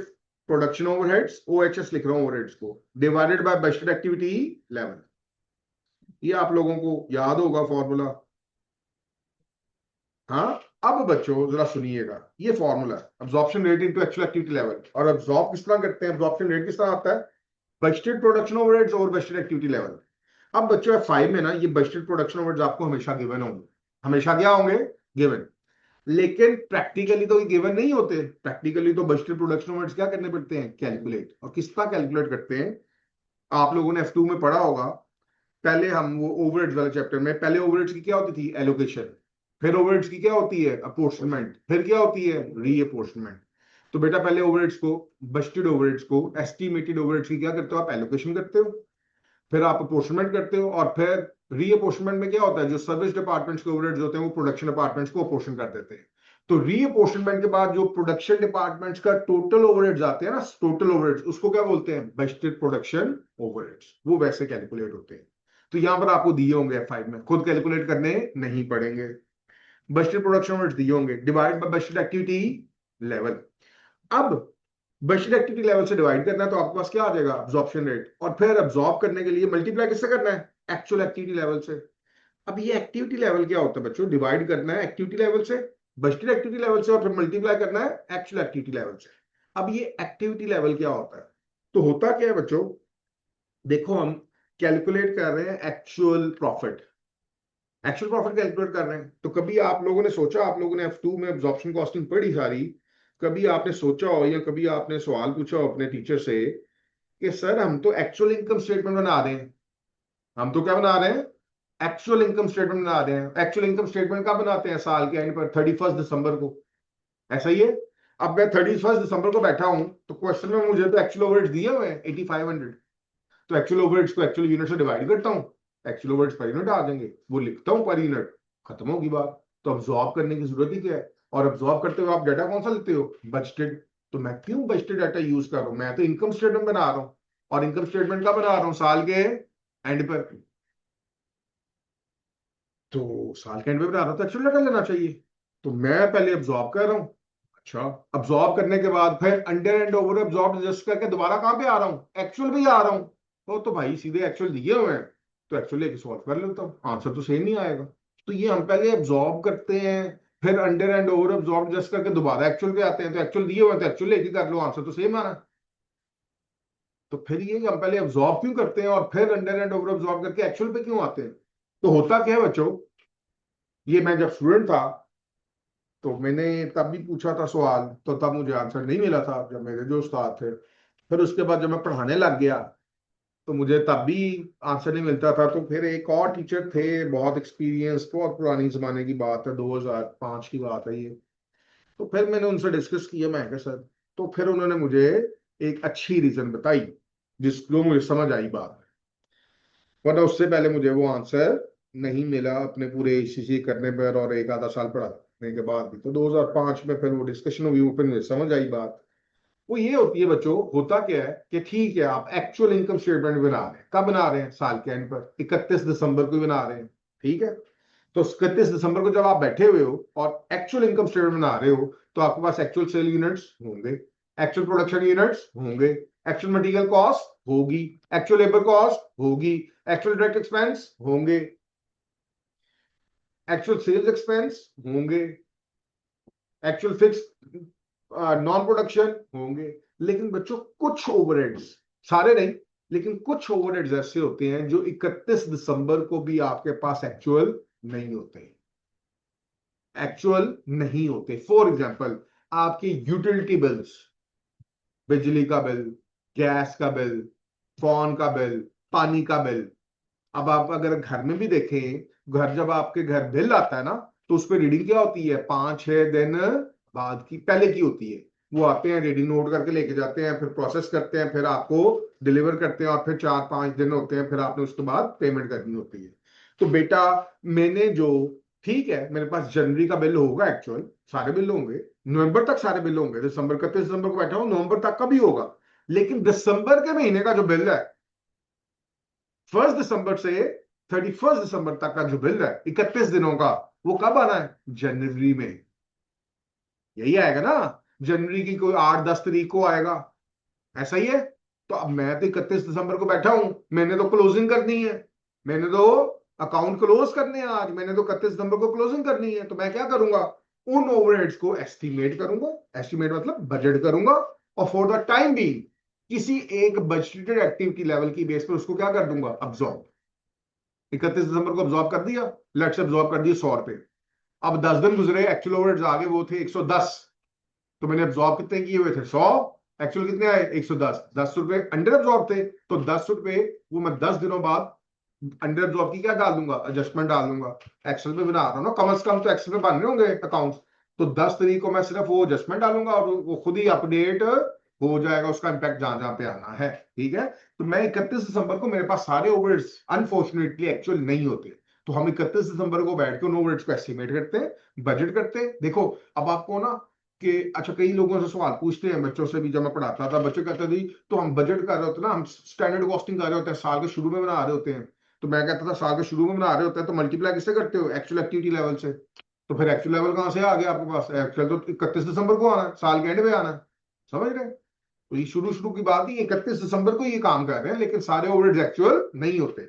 प्रोडक्शन ओवरहेड्स, ओएचएस लिख रहा हूं ओवरहेड्स को, divided by budgeted activity level. ये आप लोगों को याद होगा फॉर्मूला। हाँ, अब बच्चों जरा सुनिएगा, ये formula absorption rate into actual activity level, और अब्जॉर्ब किस तरह करते हैं, अब्जॉर्प्शन रेट किस तरह आता है, बजटेड प्रोडक्शन ओवरहेड्स और बजटेड एक्टिविटी लेवल। अब बच्चों F5 में ना ये बजटेड प्रोडक्शन ओवरहेड्स आपको हमेशा गिवन होंगे, हमेशा क्या होंगे, गिवन। लेकिन प्रैक्टिकली तो ये गिवन नहीं होते, प्रैक्टिकली तो बजटेड प्रोडक्शन ओवरहेड्स क्या करने पड़ते हैं, कैलकुलेट। और किस तरह कैलकुलेट करते हैं, आप लोगों ने F2 में पढ़ा होगा। पहले हम वो ओवरहेड्स वाले चैप्टर में, पहले ओवरहेड्स की क्या होती थी, एलोकेशन। फिर ओवरहेड्स की क्या होती है, अपोर्शनमेंट। फिर क्या होती है, रीअपोर्शनमेंट। तो बेटा पहले ओवरहेड्स को, बजटेड ओवरहेड्स को, एस्टिमेटेड ओवरहेड्स की क्या करते हो आप, एलोकेशन करते हो। फिर आप अपोर्शनमेंट करते हो, और फिर रीअपोर्शनमेंट में क्या होता है, जो सर्विस डिपार्टमेंट्स के ओवरहेड्स होते हैं वो प्रोडक्शन डिपार्टमेंट्स को अपोर्शन कर देते हैं। तो रीअपोर्शनमेंट के बाद जो प्रोडक्शन डिपार्टमेंट्स का टोटल ओवरहेड्स आते हैं ना, टोटल ओवरहेड्स, उसको क्या बोलते हैं, बजटेड प्रोडक्शन ओवरहेड्स। वो वैसे कैलकुलेट होते हैं। तो यहां पर आपको दिए होंगे F5 में, खुद कैलकुलेट करने नहीं पड़ेंगे। बजटेड प्रोडक्शन ओवरहेड्स दिए होंगे, divide by budgeted activity level. अब बजटेड एक्टिविटी लेवल से डिवाइड करना है तो आपके पास क्या आ जाएगा, अब्जॉर्प्शन रेट। और फिर अब्जॉर्ब करने के लिए मल्टीप्लाई किससे करना है, एक्चुअल एक्टिविटी लेवल से। अब ये एक्टिविटी लेवल क्या होता है बच्चों, डिवाइड करना है एक्टिविटी लेवल से, बजटेड एक्टिविटी लेवल से, और फिर मल्टीप्लाई करना है एक्चुअल एक्टिविटी लेवल से। अब ये एक्टिविटी लेवल क्या होता है, तो होता क्या है बच्चों, देखो हम कैलकुलेट कर रहे हैं actual profit. Actual profit calculate कर रहे हैं, तो कभी आप लोगों ने सोचा, आप लोगों ने F2 में एब्जॉर्प्शन कॉस्टिंग पढ़ी सारी, कभी आपने सोचा हो या कभी आपने सवाल पूछा हो अपने टीचर से कि सर हम तो एक्चुअल इनकम स्टेटमेंट बना रहे हैं, हम तो क्या बना रहे हैं, एक्चुअल इनकम स्टेटमेंट बना रहे हैं। एक्चुअल इनकम स्टेटमेंट कब बनाते हैं, साल के एंड पर 31 दिसंबर को, ऐसा ही है। अब मैं 31 दिसंबर को बैठा हूं, तो क्वेश्चन में मुझे तो एक्चुअल ओवरहेड्स दिए हुए हैं 8500। तो एक्चुअल ओवरहेड्स को एक्चुअल यूनिट से डिवाइड करता हूं, एक्चुअल ओवरहेड्स पर यूनिट आ जाएंगे, वो लिखता हूं पर यूनिट, खत्म होगी बात। तो अब्जॉर्ब करने की जरूरत ही क्या है। और अब्जॉर्ब करते हुए आप डाटा कौन सा लेते हो, बजटेड। तो मैं क्यों बजटेड डाटा यूज कर रहा हूं, मैं तो इनकम स्टेटमेंट बना रहा हूं। और इनकम स्टेटमेंट का बना रहा हूं, साल के एंड पर। तो साल के एंड पे बना रहा हूं तो एक्चुअल डाटा लेना चाहिए। तो मैं पहले अब्जॉर्ब कर रहा हूं। अच्छा, अब्जॉर्ब करने के बाद फिर under and over absorb adjust करके दोबारा कहां पे आ रहा हूं, एक्चुअल पे ही आ रहा हूं। तो भाई सीधे एक्चुअल दिए हुए हैं, तो एक्चुअल लेके सॉल्व कर लेता हूँ, आंसर तो सेम नहीं आएगा। तो ये हम पहले अब्जॉर्ब करते हैं, फिर under and over absorb adjust करके दोबारा एक्चुअल पे आते हैं। तो एक्चुअल दिए हुए हैं तो एक्चुअल लेके कर लो, आंसर तो सेम आना। तो फिर ये हम पहले अब्जॉर्ब क्यों करते हैं और फिर अंडर एंड ओवर अब्जॉर्ब करके एक्चुअल पे क्यों आते हैं। तो होता क्या है बच्चों, ये मैं जब स्टूडेंट था तो मैंने तब भी पूछा था सवाल, तो तब मुझे आंसर नहीं मिला था, जब मेरे जो उस्ताद थे। फिर उसके बाद जब मैं पढ़ाने लग गया तो मुझे तब भी आंसर नहीं मिलता था। तो फिर एक और टीचर थे, बहुत एक्सपीरियंस, बहुत पुरानी जमाने की बात है, 2005 की बात है ये। तो फिर मैंने उनसे डिस्कस किया, मैं कहा सर, तो फिर उन्होंने मुझे एक अच्छी रीजन बताई जिसको मुझे समझ आई बात। वरना उससे पहले मुझे वो आंसर नहीं मिला अपने पूरे ACC करने पर और एक आधा साल पढ़ाने के बाद भी। तो 2005 में फिर वो डिस्कशन हुई, वो फिर मुझे समझ आई बात। वो ये होती है बच्चों, होता क्या है कि ठीक है आप एक्चुअल इनकम स्टेटमेंट बना रहे हैं, कब बना रहे हैं, साल के एंड पर 31 दिसंबर को बना रहे हैं, ठीक है। तो 31 दिसंबर को जब आप बैठे हुए हो और एक्चुअल इनकम स्टेटमेंट बना रहे हो, तो आपके पास एक्चुअल सेल यूनिट्स होंगे, एक्चुअल प्रोडक्शन यूनिट्स होंगे, एक्चुअल मटेरियल कॉस्ट होगी, एक्चुअल लेबर कॉस्ट होगी, एक्चुअल डायरेक्ट एक्सपेंस होंगे, एक्चुअल सेल्स एक्सपेंस होंगे, एक्चुअल फिक्स नॉन प्रोडक्शन होंगे। लेकिन बच्चों कुछ ओवरहेड्स, सारे नहीं, लेकिन कुछ ओवरहेड्स ऐसे होते हैं जो 31 दिसंबर को भी आपके पास एक्चुअल नहीं होते, एक्चुअल नहीं होते। फॉर एग्जांपल, आपकी यूटिलिटी बिल्स, बिजली का बिल, गैस का बिल, फोन का बिल, पानी का बिल। अब आप अगर घर में भी देखें, घर जब आपके घर बिल आता है ना, तो उस पर रीडिंग क्या होती है, 5-6 दिन बाद की, पहले की होती है। वो आते हैं, रीडिंग नोट करके लेके जाते हैं, फिर प्रोसेस करते हैं, फिर आपको डिलीवर करते हैं, और फिर 4-5 दिन होते हैं, फिर आपने उसके बाद पेमेंट करनी होती है। तो बेटा मैंने जो, ठीक है मेरे पास जनवरी का बिल होगा, एक्चुअल सारे बिल होंगे, नवंबर तक सारे बिल होंगे, दिसंबर 31 दिसंबर को बैठा हूं, नवंबर तक का भी होगा। लेकिन दिसंबर के महीने का जो बिल है, 1 दिसंबर से 31 दिसंबर तक का जो बिल है, 31 दिनों का, वो कब आना है, जनवरी में। यही आएगा ना, जनवरी की कोई 8-10 तारीख को आएगा, ऐसा ही है। तो अब मैं तो 31 दिसंबर को बैठा हूं, मैंने तो क्लोजिंग करनी है, मैंने तो अकाउंट क्लोज करने हैं आज, मैंने तो 31 दिसंबर को क्लोजिंग करनी है। तो मैं क्या करूंगा, उन ओवरहेड्स को एस्टिमेट करूंगा, एस्टिमेट मतलब बजट करूंगा, और फॉर द टाइम बीइंग किसी एक बजटेड एक्टिविटी लेवल की बेस पर उसको क्या कर दूंगा, अब्सॉर्ब। 31 दिसंबर को अब्सॉर्ब कर दिया, लेट्स अब्सॉर्ब कर दिया 100 रुपए। अब 10 दिन गुजरे, एक्चुअल ओवरहेड्स आ गए, वो थे 110, तो मैंने अब्जॉर्ब कितने किए हुए थे 100, एक्चुअल कितने आए 110, 10 रुपए अंडर अब्जॉर्ब थे, तो 10 रुपए वो मैं 10 दिनों बाद अंडर अब्जॉर्ब की क्या डाल दूंगा, एडजस्टमेंट डाल दूंगा। एक्सेल में बना रहा हूँ ना, कम से कम तो एक्सेल में बन रहे होंगे अकाउंट्स, तो 10 तारीख को मैं सिर्फ वो एडजस्टमेंट डालूंगा और वो खुद ही अपडेट हो जाएगा, उसका इम्पैक्ट जहां जहां पे आना है। ठीक है, तो मैं 31 दिसंबर को, मेरे पास सारे ओवरहेड्स अनफॉर्चुनेटली एक्चुअल नहीं होते, तो हम 31 दिसंबर को बैठ के उन ओवरहेड्स को एस्टिमेट करते हैं, बजट करते हैं। देखो अब आपको ना कि अच्छा, कई लोगों से सवाल पूछते हैं, बच्चों से भी जब मैं पढ़ाता था, बच्चे कहते थे तो हम बजट कर रहे होते हैं ना, हम स्टैंडर्ड कॉस्टिंग कर रहे होते हैं, साल के शुरू में बना रहे होते हैं, तो मैं कहता था साल के शुरू में बना रहे होते हैं तो मल्टीप्लाई किससे करते हो, एक्चुअल एक्टिविटी लेवल से। तो फिर एक्चुअल लेवल कहां से आ गया आपके पास, एक्चुअल तो 31 दिसंबर को आना है, साल के एंड में आना है, समझ रहे हैं? तो ये शुरू शुरू की बात ही 31 दिसंबर को ये काम कर रहे हैं, लेकिन सारे ओवरहेड्स एक्चुअल नहीं होते,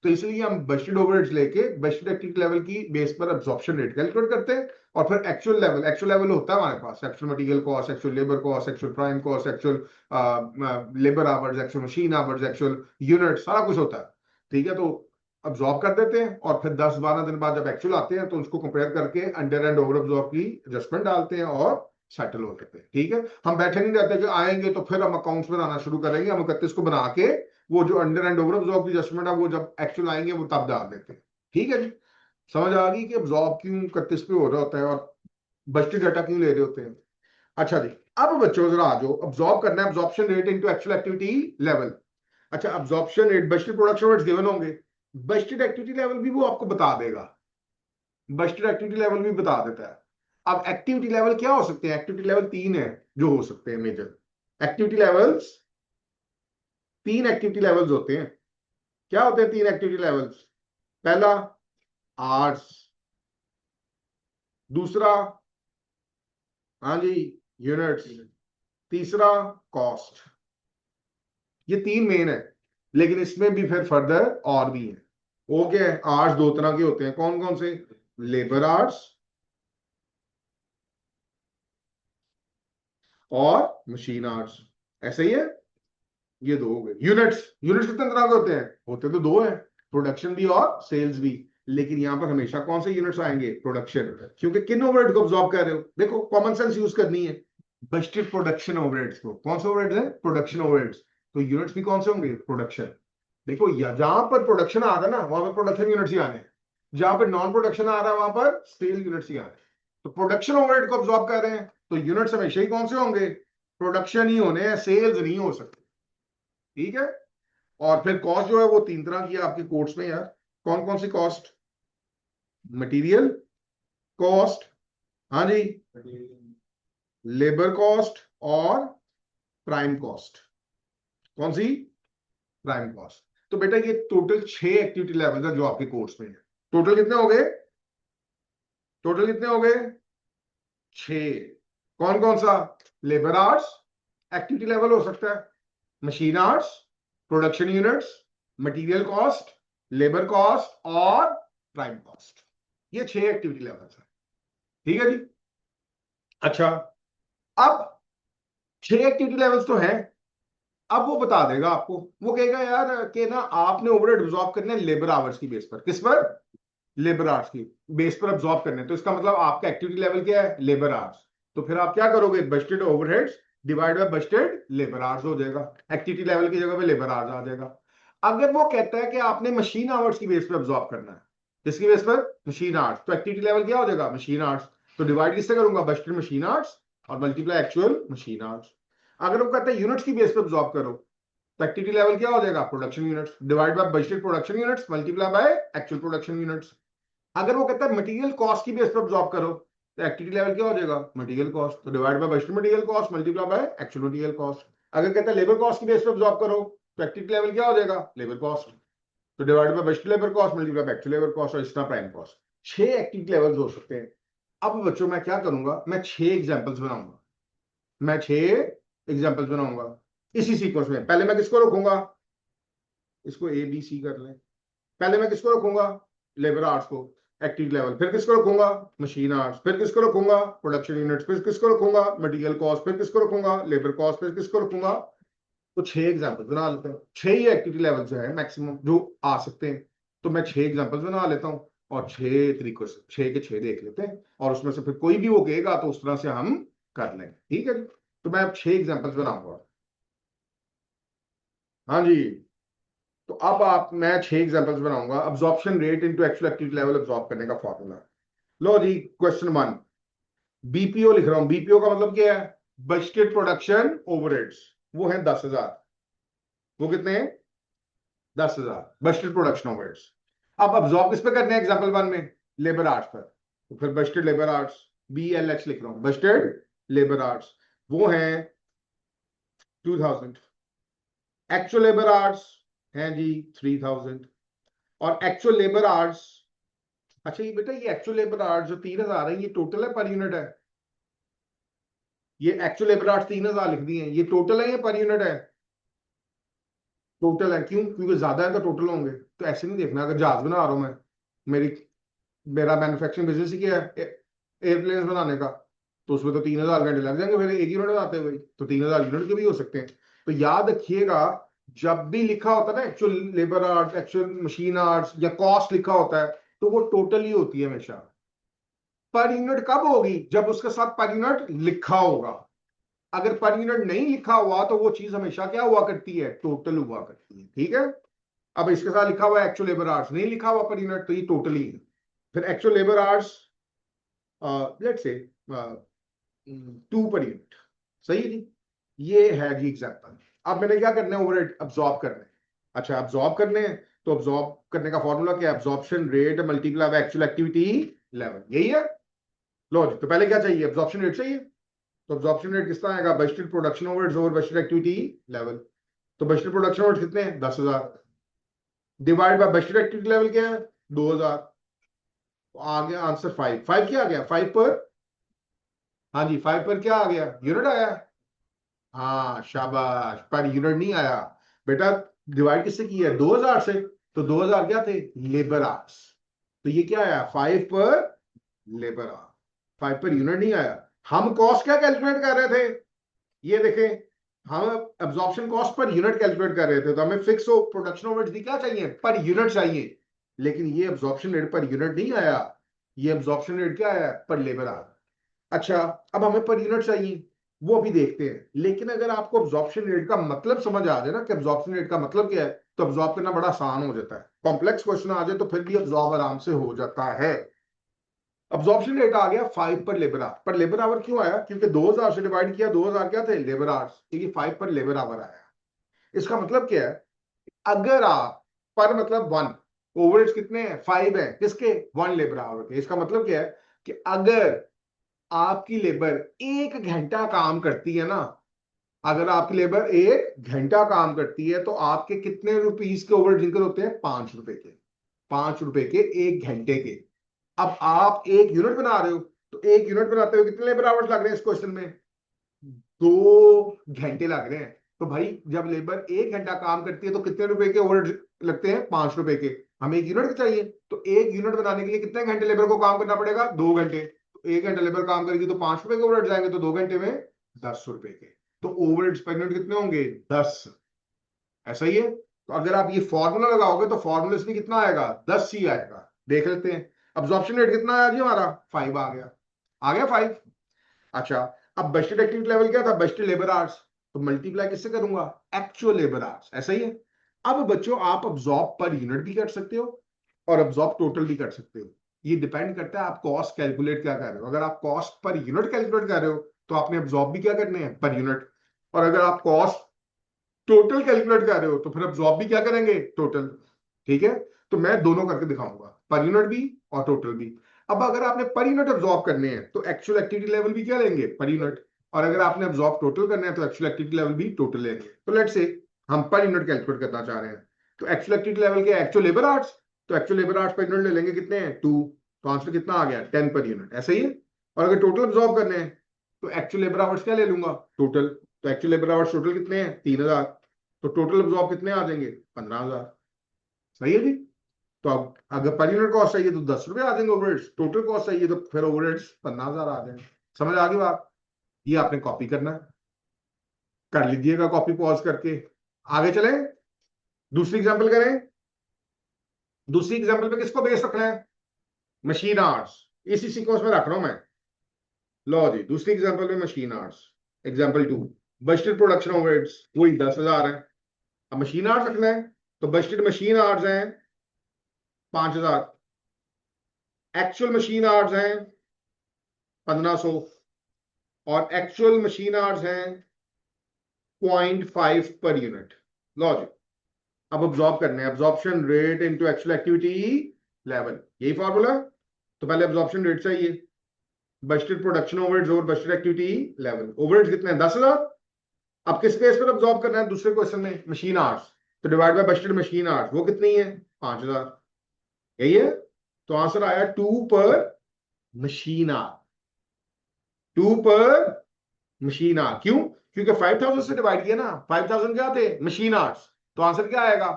तो इसलिए हम बजटेड ओवरहेड्स लेके बजटेड एक्टिविटी लेवल की बेस पर अब्जॉर्प्शन रेट कैलकुलेट करते हैं, और फिर एक्चुअल लेवल होता है हमारे पास, actual material cost, actual labour cost, actual prime cost, actual labour hours, actual machine hours, actual unit, सारा कुछ होता है। ठीक है, तो अब्जॉर्ब कर देते हैं, और फिर 10-12 दिन बाद जब एक्चुअल आते हैं तो उसको कंपेयर करके अंडर एंड ओवर अब्जॉर्ब की एडजस्टमेंट डालते हैं और सेटल हो जाते हैं। ठीक है, हम बैठे नहीं रहते कि आएंगे तो फिर हम अकाउंट्स बनाना शुरू करेंगे, हम 31 को बना के वो जो अंडर एंड ओवर अब्जॉर्ब की एडजस्टमेंट है वो जब एक्चुअल आएंगे वो तब डाल देते हैं। ठीक है जी, समझ आ गई कि अब्जॉर्ब क्यों 31 पे हो रहा होता है और बजटेड डाटा क्यों ले रहे होते हैं। अच्छा जी, अब बच्चों जरा आ जाओ, अब्जॉर्ब करना है absorption rate into actual activity level. अच्छा, absorption rate budgeted production rates given होंगे, बजटेड एक्टिविटी लेवल भी वो आपको बता देगा, बजटेड एक्टिविटी लेवल भी बता देता है। अब एक्टिविटी लेवल क्या हो सकते हैं, एक्टिविटी लेवल 3 है जो हो सकते हैं major activity levels, 3 activity levels होते हैं। क्या होते हैं 3 एक्टिविटी लेवल्स? पहला आर्ट्स, दूसरा हाँ जी यूनिट्स, तीसरा कॉस्ट। ये 3 मेन है, लेकिन इसमें भी फिर फर्दर और भी है। ओके, आर्ट्स 2 तरह के होते हैं, कौन कौन से? लेबर आर्ट्स और मशीन आर्ट्स, ऐसे ही है। ये 2 हो गए। यूनिट्स, यूनिट्स कितने तरह के होते हैं? होते तो 2 हैं, प्रोडक्शन भी और सेल्स भी, लेकिन यहां पर हमेशा कौन से यूनिट्स आएंगे? प्रोडक्शन, क्योंकि किन ओवरहेड को ऑब्जॉर्ब कर रहे हो, देखो कॉमन सेंस यूज करनी है। बजटेड प्रोडक्शन ओवरहेड्स को, कौन से ओवरहेड्स है? प्रोडक्शन ओवरहेड्स, तो यूनिट्स भी कौन से होंगे? प्रोडक्शन। देखो जहां पर प्रोडक्शन आ रहा है ना वहां पर प्रोडक्शन यूनिट्स ही आने हैं, जहां पर नॉन प्रोडक्शन आ रहा है वहां पर सेल यूनिट्स ही आने हैं। तो प्रोडक्शन ओवरहेड को ऑब्जॉर्ब कर रहे हैं तो यूनिट्स हमेशा ही कौन से होंगे? प्रोडक्शन ही होने हैं, सेल्स नहीं हो सकते। ठीक है, और फिर कॉस्ट जो है वो 3 तरह की है आपके कोर्स में यार, कौन कौन सी कॉस्ट? मटेरियल कॉस्ट, हाँ जी, लेबर कॉस्ट और प्राइम कॉस्ट। कौन सी? Prime cost. तो बेटा ये टोटल 6 एक्टिविटी लेवल है जो आपके कोर्स में है। टोटल कितने हो गए? टोटल कितने हो गए? 6। कौन कौन सा? लेबर आवर्स एक्टिविटी लेवल हो सकता है, machine hours, production units, material cost, labour cost और प्राइम कॉस्ट। ये 6 एक्टिविटी लेवल्स है। ठीक है जी, अच्छा, अब 6 एक्टिविटी लेवल्स तो हैं, अब वो बता देगा आपको, वो कहेगा यार कि ना आपने ओवरहेड अब्सॉर्ब करने लेबर आवर्स की बेस पर। किस पर? लेबर आवर्स की बेस पर अब्सॉर्ब करने, तो इसका मतलब आपका एक्टिविटी लेवल क्या है? Labour hours. तो फिर आप क्या करोगे? Budgeted overheads divide by budgeted labour hours हो जाएगा, एक्टिविटी लेवल की जगह पे लेबर आवर्स आ जाएगा। अगर वो कहता है कि आपने मशीन आवर्स की बेस पर अब्सॉर्ब करना है, किसकी बेस पर? मशीन आवर्स, तो एक्टिविटी लेवल क्या हो जाएगा? Machine hours. तो डिवाइड किससे करूंगा? बजटेड मशीन आवर्स और मल्टीप्लाई एक्चुअल मशीन आवर्स। अगर वो कहता है यूनिट्स की बेस पर अब्सॉर्ब करो, तो एक्टिविटी लेवल क्या हो जाएगा? Production units divide by budgeted production units multiply by actual production units. अगर वो कहता है मटेरियल कॉस्ट की बेस पर अब्सॉर्ब करो, तो एक्टिविटी लेवल क्या हो जाएगा? मटेरियल कॉस्ट, तो divide by budgeted material cost multiply by actual material cost. अगर कहता है लेबर कॉस्ट की बेस पर अब्सॉर्ब करो, तो एक्टिविटी लेवल क्या हो जाएगा? लेबर कॉस्ट, तो divide by budgeted labour cost multiply by actual labour cost और इस तरह प्राइम कॉस्ट। 6 एक्टिविटी लेवल्स हो सकते हैं। अब बच्चों मैं क्या करूंगा, मैं 6 एग्जांपल्स बनाऊंगा, मैं 6 एग्जांपल्स बनाऊंगा इसी सीक्वेंस में। पहले मैं किसको रखूंगा? इसको ए बी सी कर लें। पहले मैं किसको रखूंगा? लेबर आवर्स को एक्टिविटी लेवल, फिर किसको रखूंगा? मशीन आवर्स, फिर किसको रखूंगा? प्रोडक्शन यूनिट्स, फिर किसको रखूंगा? मटेरियल कॉस्ट, फिर किसको रखूंगा? लेबर कॉस्ट, फिर किसको रखूंगा? तो 6 एग्जांपल बना लेते हैं। 6 ही एक्टिविटी लेवल जो है मैक्सिमम जो आ सकते हैं, तो मैं 6 एग्जांपल बना लेता हूं। और 6 तरीकों से 6 के 6 देख लेते हैं, और उसमें से फिर कोई भी वो कहेगा तो उस तरह से हम कर लेंगे, ठीक है जी। तो मैं अब 6 एग्जाम्पल्स बनाऊंगा। हाँ जी। तो अब आप मैं 6 एग्जांपल्स बनाऊंगा, absorption rate into actual activity level absorb करने का फॉर्मूला। लो जी, क्वेश्चन 1, बीपीओ लिख रहा हूं। बीपीओ का मतलब क्या है? Budgeted production overheads. वो है 10,000। वो कितने हैं? 10,000 बजटेड प्रोडक्शन ओवरहेड्स। अब अब्जॉर्ब किस पे करने हैं एग्जाम्पल 1 में? लेबर आर्ट्स पर। तो फिर बजटेड लेबर आर्ट्स, BLH लिख रहा हूं, बजटेड लेबर आर्ट्स, वो है 2,000। एक्चुअल लेबर आर्ट्स हैं जी 3,000। और एक्चुअल लेबर आवर्स, अच्छा ये बेटा ये एक्चुअल लेबर आवर्स जो 3,000 है, ये टोटल है पर यूनिट है? ये एक्चुअल लेबर आवर्स 3,000 लिख दिए हैं, ये टोटल है या पर यूनिट है? टोटल है। क्यों? क्योंकि ज्यादा है तो टोटल होंगे। तो ऐसे नहीं देखना, अगर जहाज बना रहा हूं मैं, मेरी मेरा मैन्युफैक्चरिंग बिजनेस ही क्या है? एयरप्लेन बनाने का। तो उसमें तो 3,000 घंटे लग जाएंगे मेरे एक यूनिट बनाते हुए, तो 3,000 यूनिट के भी हो सकते हैं। तो याद रखिएगा, जब भी लिखा होता है ना actual labour arts, actual machine arts या कॉस्ट लिखा होता है, तो वो टोटल ही होती है हमेशा। पर यूनिट कब होगी? जब उसके साथ पर यूनिट लिखा होगा। अगर पर यूनिट नहीं लिखा हुआ तो वो चीज हमेशा क्या हुआ करती है? टोटल हुआ करती है, ठीक है। अब इसके साथ लिखा हुआ है एक्चुअल लेबर आवर्स, नहीं लिखा हुआ पर यूनिट, तो ये टोटल ही है। फिर actual labour hours let's say 2 per unit. सही है जी। ये है जी एग्जांपल। अब मैंने क्या करना है? ओवरहेड अब्सॉर्ब करने हैं। अच्छा, अब्सॉर्ब करने हैं, तो अब्सॉर्ब करने का फॉर्मूला क्या है? Absorption rate multiply by actual activity level, यही है। लो जी, तो पहले क्या चाहिए? अब्सॉर्प्शन रेट चाहिए। तो अब्जॉर्प्शन रेट कितना आएगा? Budgeted production overheads over budgeted activity level. तो बजटेड प्रोडक्शन ओवरहेड्स कितने हैं? 10,000। Divide by budgeted activity level क्या है? 2,000। तो आ गया आंसर 5। 5 क्या आ गया? 5 पर, हाँ जी 5 पर क्या आ गया? यूनिट आया। हाँ शाबाश, पर यूनिट नहीं आया बेटा। डिवाइड किससे किया है? 2,000 से। तो 2,000 क्या थे? Labour hours. तो ये क्या आया? 5 पर लेबर आवर। 5 पर यूनिट नहीं आया। हम कॉस्ट क्या कैलकुलेट कर रहे थे? ये देखें, हम absorption cost per unit calculate कर रहे थे, तो हमें फिक्स प्रोडक्शन ओवरहेड्स भी क्या चाहिए? पर यूनिट चाहिए। लेकिन ये एब्जॉर्प्शन रेट पर यूनिट नहीं आया, ये एब्जॉर्प्शन रेट क्या आया? पर लेबर आवर। अच्छा, अब हमें पर यूनिट चाहिए, वो भी देखते हैं। लेकिन अगर आपको एब्जॉर्प्शन रेट का मतलब समझ आ जाए ना कि एब्जॉर्प्शन रेट का मतलब क्या है, तो एब्जॉर्ब करना बड़ा आसान हो जाता है। कॉम्प्लेक्स क्वेश्चन आ जाए तो फिर भी एब्जॉर्ब आराम से हो जाता है। अब्जॉर्प्शन रेट आ गया 5 पर लेबर आवर। पर लेबर आवर क्यों आया? क्योंकि 2,000 से डिवाइड किया, 2,000 क्या थे? लेबर आवर्स, क्योंकि 5 पर लेबर आवर आया। इसका मतलब क्या है? अगर आप पर मतलब 1, ओवरहेड्स कितने हैं? 5 है, किसके? 1 लेबर आवर के। इसका मतलब क्या है कि अगर आपकी लेबर 1 घंटा काम करती है ना, अगर आपकी लेबर 1 घंटा काम करती है, तो आपके कितने रुपीस के ओवरहेड्स इनकम होते हैं? 5 रुपए के। 5 रुपए के 1 घंटे के। अब आप एक यूनिट बना रहे हो, तो एक यूनिट बनाते हुए कितने लेबर आवर्स लग रहे हैं इस क्वेश्चन में? 2 घंटे लग रहे हैं। तो भाई जब लेबर 1 घंटा काम करती है तो कितने रुपए के ओवरहेड लगते हैं? 5 रुपए के। हमें एक यूनिट चाहिए, तो एक यूनिट बनाने के लिए कितने घंटे लेबर को काम करना पड़ेगा? 2 घंटे। तो 1 घंटा लेबर काम करेगी तो 5 रुपए के ओवरहेड जाएंगे, तो 2 घंटे में 10 रुपए के। तो ओवरहेड्स पर यूनिट कितने होंगे? 10। ऐसा ही है। तो अगर आप ये फॉर्मूला लगाओगे तो फॉर्मूले से कितना आएगा? 10 ही आएगा। देख लेते हैं। अब्जॉर्प्शन रेट कितना आया जी हमारा? 5 आ गया। आ गया 5। अच्छा, अब बजटेड एक्टिविटी लेवल क्या था? Budgeted labour hours. तो मल्टीप्लाई किससे करूंगा? Actual labour hours. ऐसा ही है। अब बच्चों, आप अब्जॉर्ब पर यूनिट भी कर सकते हो और अब्जॉर्ब टोटल भी कर सकते हो। ये डिपेंड करता है आप कॉस्ट कैलकुलेट क्या कर रहे हो। अगर आप कॉस्ट पर यूनिट कैलकुलेट कर रहे हो तो आपने अब्जॉर्ब भी क्या करने हैं? Per unit. और अगर आप कॉस्ट टोटल कैलकुलेट कर रहे हो तो फिर अब्जॉर्ब भी क्या करेंगे? टोटल। ठीक है। तो मैं दोनों करके दिखाऊंगा, पर यूनिट भी और टोटल भी। अब अगर आपने पर यूनिट अब्जॉर्ब करने हैं तो एक्चुअल एक्टिविटी लेवल भी क्या लेंगे? Per unit. और अगर आपने अब्जॉर्ब टोटल करना है तो एक्चुअल एक्टिविटी लेवल भी टोटल लेंगे। तो लेट्स से हम पर यूनिट कैलकुलेट करना चाह रहे हैं, तो एक्चुअल एक्टिविटी लेवल क्या है? Actual labour hours. तो actual labour hours per unit ले लेंगे, कितने हैं? 2। तो आंसर कितना आ गया? 10 पर यूनिट। ऐसा ही है। और अगर टोटल अब्जॉर्ब करने हैं तो एक्चुअल लेबर आवर्स क्या ले लूंगा? टोटल। तो एक्चुअल लेबर आवर्स टोटल कितने हैं? 3,000। तो टोटल अब्जॉर्ब कितने आ जाएंगे? 15,000। सही है जी। तो अब अगर पर यूनिट कॉस्ट चाहिए तो 10 रुपए आ जाएंगे ओवरहेड्स, टोटल कॉस्ट चाहिए तो फिर ओवरहेड्स 15,000 आ जाएंगे। समझ आ गई बात? ये आपने कॉपी करना है, कर लीजिएगा कॉपी पॉज करके। आगे चलें, दूसरी एग्जांपल करें। दूसरी एग्जांपल पे किसको बेस रखना है? मशीन आवर्स, इसी सीक्वेंस में रख रहा हूं मैं। लो जी, दूसरी एग्जांपल में machine hours, example 2, budgeted production overheads वही 10,000 है। अब मशीन आवर्स रखना है तो बजटेड मशीन आवर्स हैं 5,000, एक्चुअल मशीन आवर्स हैं 1,500 और एक्चुअल मशीन आवर्स हैं 0.5 पर यूनिट। लो जी, अब ऑब्जॉर्व करने हैं, absorption rate into actual activity level, यही फॉर्मूला। तो पहले अब्जॉर्प्शन रेट चाहिए, बजटेड प्रोडक्शन ओवरहेड्स और बजटेड एक्टिविटी लेवल। ओवरहेड्स कितने हैं 10,000। अब किस बेस पर ऑब्जॉर्व करना है दूसरे क्वेश्चन में, मशीन आवर्स, तो divide by budgeted machine hours, वो कितनी है 5,000, यही है। तो आंसर आया 2 पर मशीन आवर, 2 पर मशीन आवर। क्यों? क्योंकि 5,000 से डिवाइड किया ना, 5,000 क्या थे मशीन आवर्स, तो आंसर क्या आएगा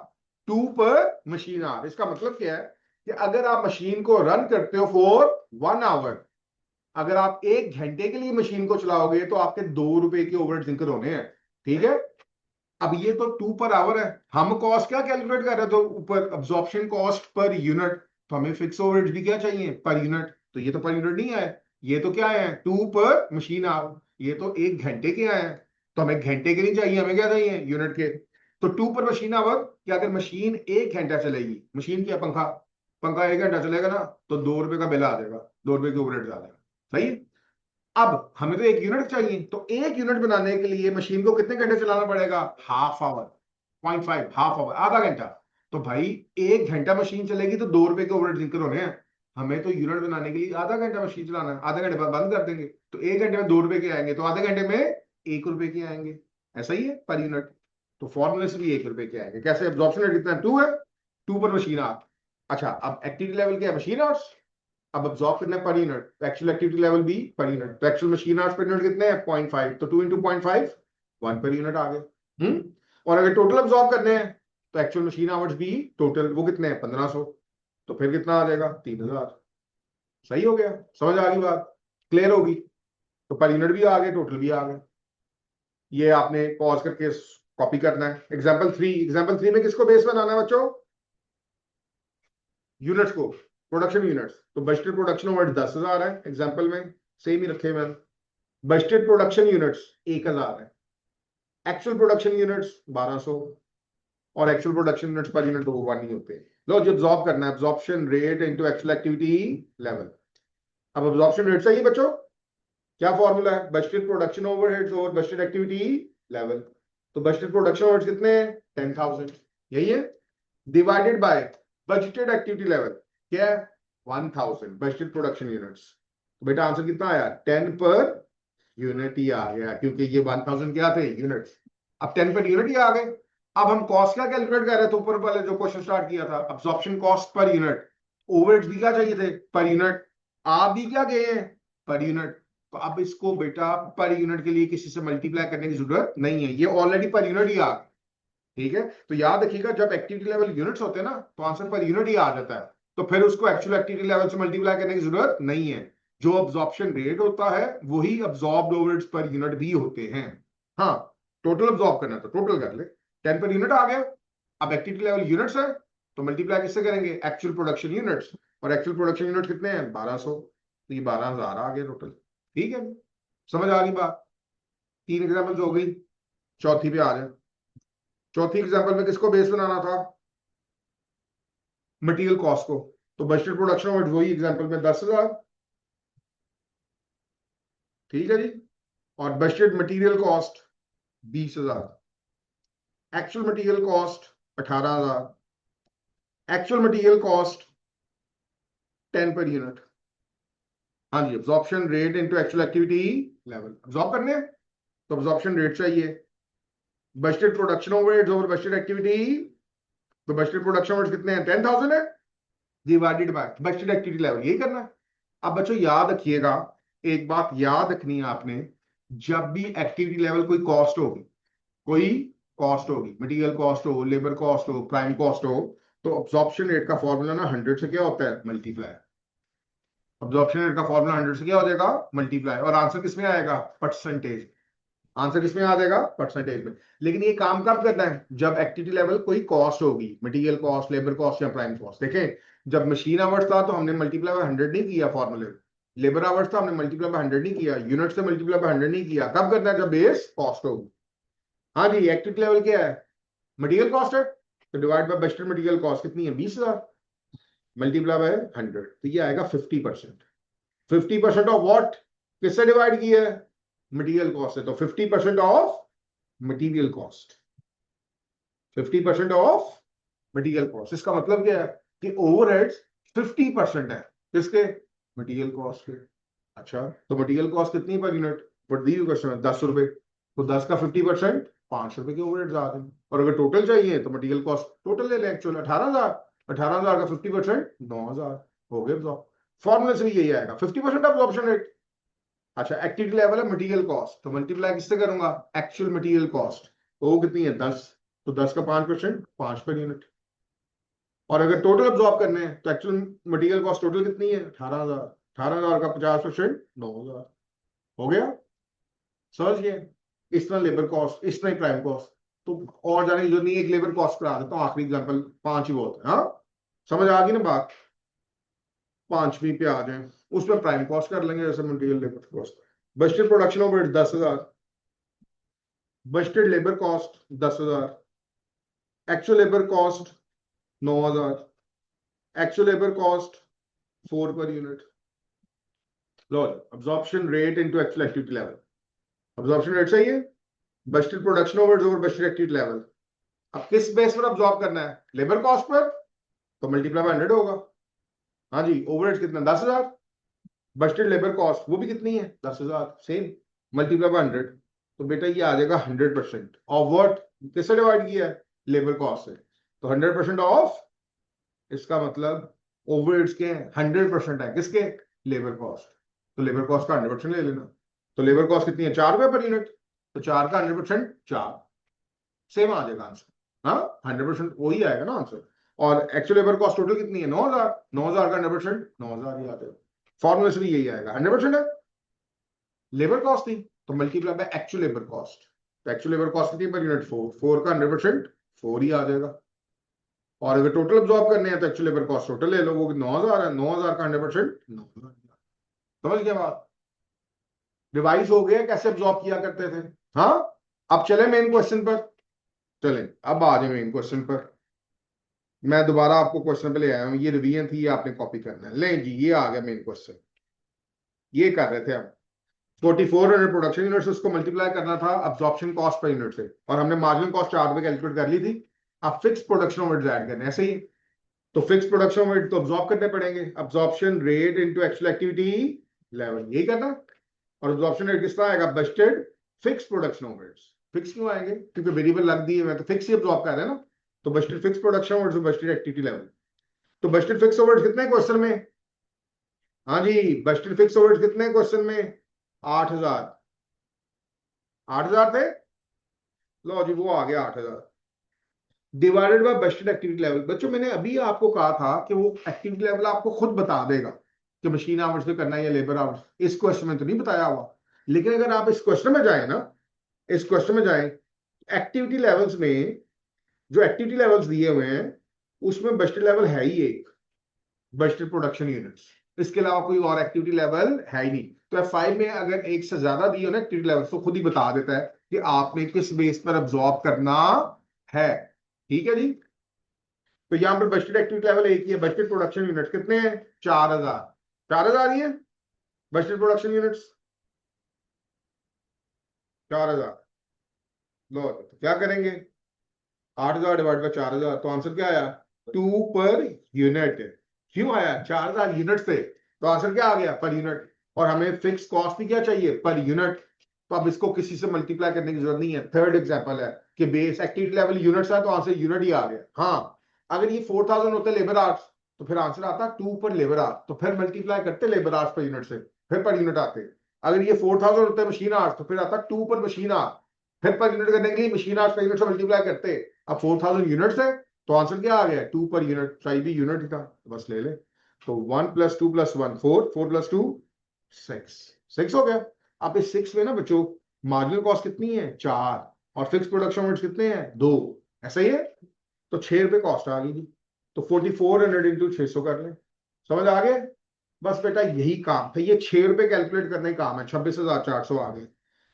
2 पर मशीन आवर। इसका मतलब क्या है कि अगर आप मशीन को रन करते हो फॉर 1 आवर, अगर आप 1 घंटे के लिए मशीन को चलाओगे तो आपके 2 रुपए के ओवरहेड्स इनकर होने हैं, ठीक है। अब ये तो 2 पर आवर है, हम कॉस्ट क्या कैलकुलेट कर रहे हैं, तो ऊपर अब्जॉर्प्शन कॉस्ट पर यूनिट, तो हमें फिक्स ओवरहेड्स भी क्या चाहिए पर यूनिट, तो ये तो पर यूनिट नहीं आए, ये तो क्या है 2 पर मशीन आवर, ये तो 1 घंटे के आए हैं, तो हमें घंटे के नहीं चाहिए, हमें क्या चाहिए यूनिट के। तो 2 पर मशीन आवर कि अगर मशीन 1 घंटा चलेगी, मशीन क्या पंखा, पंखा 1 घंटा चलेगा ना, तो 2 रुपए का बिल आ जाएगा, 2 रुपए के ओवरहेड्स आ जाएगा, सही है। अब हमें तो 1 यूनिट चाहिए, तो 1 यूनिट बनाने के लिए मशीन को कितने घंटे चलाना पड़ेगा, हाफ आवर, 0.5, हाफ आवर, आधा घंटा। तो भाई 1 घंटा मशीन चलेगी तो 2 रुपए के ओवरहेड जिक्र होने हैं, हमें तो यूनिट बनाने के लिए आधा घंटा मशीन चलाना है, आधे घंटे बाद बंद कर देंगे, तो 1 घंटे में 2 रुपए के आएंगे, तो आधे घंटे में 1 रुपए के आएंगे, ऐसा ही है पर यूनिट। तो फॉर्मूले से भी 1 रुपए के आएंगे। कैसे? एब्जॉर्प्शन रेट कितना है 2 है, 2 पर मशीन आवर। अच्छा, अब एक्टिविटी लेवल क्या है मशीन आवर्स, अब अब्जॉर्ब करना है per unit, actual activity level भी पर यूनिट, तो actual machine hours per unit कितने हैं 0.5, तो 2 इंटू 0.5 1 पर यूनिट आ गए। और अगर टोटल अब्जॉर्ब करने हैं तो एक्चुअल मशीन आवर्स भी टोटल वो कितने हैं 1,500, तो फिर कितना आ जाएगा 3,000। सही हो गया, समझ आ गई बात, क्लियर होगी। तो पर यूनिट भी आ गए, टोटल भी आ गए। ये आपने पॉज करके कॉपी करना है। एग्जाम्पल 3 में किसको बेस बनाना है बच्चों, यूनिट्स को, प्रोडक्शन यूनिट्स। तो बजटेड प्रोडक्शन ओवरहेड 10,000 है, एग्जाम्पल में सेम ही रखे मैंने। बजटेड प्रोडक्शन यूनिट्स 1,000 है, एक्चुअल प्रोडक्शन यूनिट्स 1,200 और actual production units per unit तो वो 1 ही होते हैं। लो जो ऑब्जॉर्ब करना है, absorption rate into actual activity level. अब अब्जॉर्प्शन रेट चाहिए बच्चों, क्या फॉर्मूला है, बजटेड प्रोडक्शन ओवरहेड्स और बजटेड एक्टिविटी लेवल। तो बजटेड प्रोडक्शन ओवरहेड्स कितने हैं 10,000, यही है, divided by budgeted activity level क्या है 1,000 बजटेड प्रोडक्शन यूनिट्स। तो बेटा आंसर कितना आया 10 पर यूनिट ही आ गया, क्योंकि ये 1,000 क्या थे यूनिट्स। अब 10 पर यूनिट ही आ गए। अब हम कॉस्ट क्या कैलकुलेट कर रहे थे, ऊपर वाले जो क्वेश्चन स्टार्ट किया था, absorption cost per unit, overheads भी क्या चाहिए थे पर यूनिट, आप भी क्या गए हैं पर यूनिट। तो अब इसको बेटा पर यूनिट के लिए किसी से मल्टीप्लाई करने की जरूरत नहीं है, ये ऑलरेडी पर यूनिट ही आ गया, ठीक है। तो याद रखिएगा जब एक्टिविटी लेवल यूनिट्स होते हैं ना तो आंसर पर यूनिट ही आ जाता है, तो फिर उसको एक्चुअल एक्टिविटी लेवल से मल्टीप्लाई करने की जरूरत नहीं है। जो अब्जॉर्प्शन रेट होता है वही अब्जॉर्ब्ड ओवरहेड्स पर यूनिट भी होते हैं। हाँ, टोटल अब्जॉर्ब करना तो टोटल कर ले, 10 पर यूनिट आ गया। अब एक्टिविटी लेवल यूनिट्स है तो मल्टीप्लाई किससे करेंगे एक्चुअल प्रोडक्शन यूनिट्स, और एक्चुअल प्रोडक्शन यूनिट कितने हैं 1,200, तो ये 12,000 आ गए टोटल, ठीक है। समझ आ गई बात, 3 एग्जाम्पल्स हो गई, चौथी पे आ जाए। चौथी एग्जाम्पल में किसको बेस बनाना था, मटेरियल कॉस्ट को। तो बजटेड प्रोडक्शन ओवरहेड्स वही एग्जांपल में 10,000, ठीक है जी, और budgeted material cost 20,000, actual material cost 18,000, actual material cost 10 per unit. हाँ जी, absorption rate into actual activity level, absorb करने हैं तो अब्जॉर्प्शन रेट चाहिए, budgeted production overheads over budgeted activity. तो बजटेड प्रोडक्शन ओवरहेड्स कितने हैं 10,000 है, divided by budgeted activity level, यही करना है। अब बच्चों याद रखिएगा, एक बात याद रखनी है आपने, जब भी एक्टिविटी लेवल कोई कॉस्ट होगी, कोई कॉस्ट होगी, मटेरियल कॉस्ट हो, लेबर कॉस्ट हो, प्राइम कॉस्ट हो, तो अब्जॉर्प्शन रेट का फॉर्मूला ना 100 से क्या होता है मल्टीप्लाई। अब्जॉर्प्शन रेट का फॉर्मूला 100 से क्या हो जाएगा मल्टीप्लाई, और आंसर किसमें आएगा परसेंटेज। आंसर किसमें आ जाएगा? परसेंटेज में। लेकिन ये काम कब करना है? जब एक्टिविटी लेवल कोई कॉस्ट होगी, मटेरियल कॉस्ट, लेबर कॉस्ट या प्राइम कॉस्ट। देखें, जब मशीन आवर्स था तो हमने मल्टीप्लाई बाय 100 नहीं किया फॉर्मूले। लेबर आवर्स था, हमने मल्टीप्लाई बाय 100 नहीं किया, यूनिट से मल्टीप्लाई बाय 100 नहीं किया। कब करना है? जब बेस कॉस्ट होगी। हाँ जी, एक्टिविटी लेवल क्या है? मटेरियल कॉस्ट है, तो divide by budgeted material cost कितनी है? 20,000 मल्टीप्लाई बाय 100, तो ये आएगा 50%। 50% ऑफ व्हाट? किससे डिवाइड किया है? मटेरियल कॉस्ट है, तो 50% of material cost. 50% of material cost, इसका मतलब क्या है कि ओवरहेड्स 50% है किसके? मटेरियल कॉस्ट के। अच्छा, तो मटेरियल कॉस्ट कितनी per unit? But the question है 10 रुपए, तो 10 का 50% 5 रुपए के ओवरहेड्स आ रहे हैं। और अगर टोटल चाहिए तो मटेरियल कॉस्ट टोटल ले लें, एक्चुअल 18,000, 18,000 का 50% 9,000 हो गए। फॉर्मूले से भी यही आएगा, 50% ऑब्जॉर्प्शन रेट। अच्छा, एक्टिविटी लेवल है मटेरियल कॉस्ट, तो मल्टीप्लाई किससे करूंगा? एक्चुअल मटेरियल कॉस्ट, तो वो कितनी है? 10, तो 10 का 5%, 5 पर यूनिट। और अगर टोटल ऑब्जॉर्ब करने हैं तो एक्चुअल मटेरियल कॉस्ट टोटल कितनी है? 18,000, 18,000 का 50%, 9,000 हो गया। समझ गए? इस तरह लेबर कॉस्ट, इस तरह प्राइम कॉस्ट। तो और जाने की जरूरत नहीं, एक लेबर कॉस्ट करा देता हूँ, आखिरी एग्जांपल, 5 ही बहुत है। हाँ, समझ आ गई ना बात? 5वीं पे आ जाए, उसमें प्राइम कॉस्ट कर लेंगे, जैसे material labour cost. Budgeted production overhead 10,000, budgeted labour cost 10,000, actual labour cost 9,000, actual labour cost 4 per unit. लो, absorption rate into actual activity level. Absorption rate सही है, budgeted production overhead over budgeted activity level. अब किस base पर absorb करना है? Labour cost per, तो multiply by 100 होगा। हाँ जी, ओवरहेड कितना? 10,000, बजटेड लेबर कॉस्ट वो भी कितनी है? 10,000, सेम, मल्टीप्लाई बाय 100, तो बेटा ये आ जाएगा 100% ऑफ व्हाट? किससे डिवाइड किया है? लेबर कॉस्ट से, तो 100% ऑफ, इसका मतलब ओवरहेड्स के 100% है किसके? Labour cost. तो लेबर कॉस्ट का 100% ले लेना, तो लेबर कॉस्ट कितनी है? 4 रुपए पर यूनिट, तो 4 का 100% 4, सेम आ जाएगा आंसर। हाँ, 100% वही आएगा ना आंसर। और एक्चुअल लेबर कॉस्ट टोटल कितनी है? 9,000, 9,000 का 100% 9,000 ही आ जाएगा। फॉर्मूले से भी यही आएगा, 100% है लेबर कॉस्ट थी, तो multiply by actual labour cost, तो एक्चुअल लेबर कॉस्ट कितनी पर यूनिट? 4, 4 का 100% 4 ही आ जाएगा। और अगर टोटल ऑब्जॉर्ब करने हैं तो एक्चुअल लेबर कॉस्ट टोटल ले लो, वो 9,000 है, 9,000 का 100% 9,000। समझ गया बात? रिवाइज हो गया कैसे ऑब्जॉर्ब किया करते थे। हाँ, अब चले मेन क्वेश्चन पर। चलें, अब आ जाए मेन क्वेश्चन पर। मैं दोबारा आपको क्वेश्चन पे ले आया हूँ, ये रिवीजन थी, ये आपने कॉपी करना है। ले जी, ये आ गया मेन क्वेश्चन। ये कर रहे थे हम, 4400 प्रोडक्शन यूनिट्स, उसको मल्टीप्लाई करना था अब्जॉर्प्शन कॉस्ट पर यूनिट से, और हमने मार्जिनल कॉस्ट 4 रुपए कैलकुलेट कर ली थी। अब फिक्स प्रोडक्शन ओवरहेड्स ऐड करने, ऐसे ही। तो फिक्स प्रोडक्शन ओवरहेड तो अब्जॉर्ब करने पड़ेंगे, absorption rate into actual activity level, यही करना। और अब्जॉर्प्शन रेट किस तरह आएगा? Budgeted fix production overheads. Fix क्यों आएंगे? क्योंकि वेरिएबल लग दी है, मैं तो फिक्स ही अब्जॉर्ब कर रहे हैं ना। तो budgeted fix production overheads, budgeted activity level. तो बजटेड फिक्स ओवरहेड्स कितने क्वेश्चन में? हाँ जी, बजटेड फिक्स ओवरहेड्स कितने क्वेश्चन में? 8,000, 8,000 थे। लो जी, वो आ गया 8,000 divided by budgeted activity level. बच्चों, मैंने अभी आपको कहा था कि वो एक्टिविटी लेवल आपको खुद बता देगा कि मशीन आवर्स से करना है या लेबर आवर्स। इस क्वेश्चन में तो नहीं बताया हुआ, लेकिन अगर आप इस क्वेश्चन में जाए ना, इस क्वेश्चन में जाए, एक्टिविटी लेवल्स में जो एक्टिविटी लेवल्स दिए हुए हैं उसमें बजटेड लेवल है ही एक, बजटेड प्रोडक्शन यूनिट्स। इसके अलावा कोई और एक्टिविटी लेवल है ही नहीं। तो F5 में अगर एक से ज्यादा दिए हो ना एक्टिविटी लेवल, तो खुद ही बता देता है कि आपने किस बेस पर अब्सॉर्ब करना है। ठीक है जी। तो यहां पर बजटेड एक्टिविटी लेवल एक ही है, बजटेड प्रोडक्शन यूनिट कितने हैं? 4,000, 4,000 ही है बजटेड प्रोडक्शन यूनिट्स, 4,000। लो, तो क्या करेंगे? 8,000 डिवाइड बाय 4,000, तो आंसर क्या आया? 2 पर यूनिट। क्यों आया? 4,000 यूनिट से, तो आंसर क्या आ गया? Per unit. और हमें फिक्स कॉस्ट भी क्या चाहिए? Per unit. तो अब इसको किसी से मल्टीप्लाई करने की जरूरत नहीं है। थर्ड एग्जांपल है कि बेस एक्टिविटी लेवल यूनिट्स है, तो आंसर यूनिट ही आ गया। हाँ, अगर ये 4,000 होते लेबर आवर्स, तो फिर आंसर आता 2 पर लेबर आवर्स, तो फिर मल्टीप्लाई करते लेबर आवर्स पर यूनिट से, फिर पर यूनिट आते। अगर ये 4,000 होते मशीन आवर्स, तो फिर आता 2 पर मशीन आवर्स, फिर पर यूनिट करने के लिए मशीन आवर्स पर यूनिट से मल्टीप्लाई करते। अब 4,000 यूनिट्स है, तो आंसर क्या आ गया? 2 पर यूनिट, चाहिए भी यूनिट ही था, तो बस ले ले। तो 1 + 2 + 1 4, 4 + 2 6, 6 हो गया। अब इस 6 में ना बच्चों मार्जिनल कॉस्ट कितनी है 4, और फिक्स प्रोडक्शन यूनिट्स कितने हैं 2, ऐसा ही है। तो 6 रुपए कॉस्ट आ गई जी। तो 4400 इंटू 600 कर लें, समझ आ गए। बस बेटा यही काम था, ये 6 रुपए कैलकुलेट करने का काम है, 26,400 आ गए।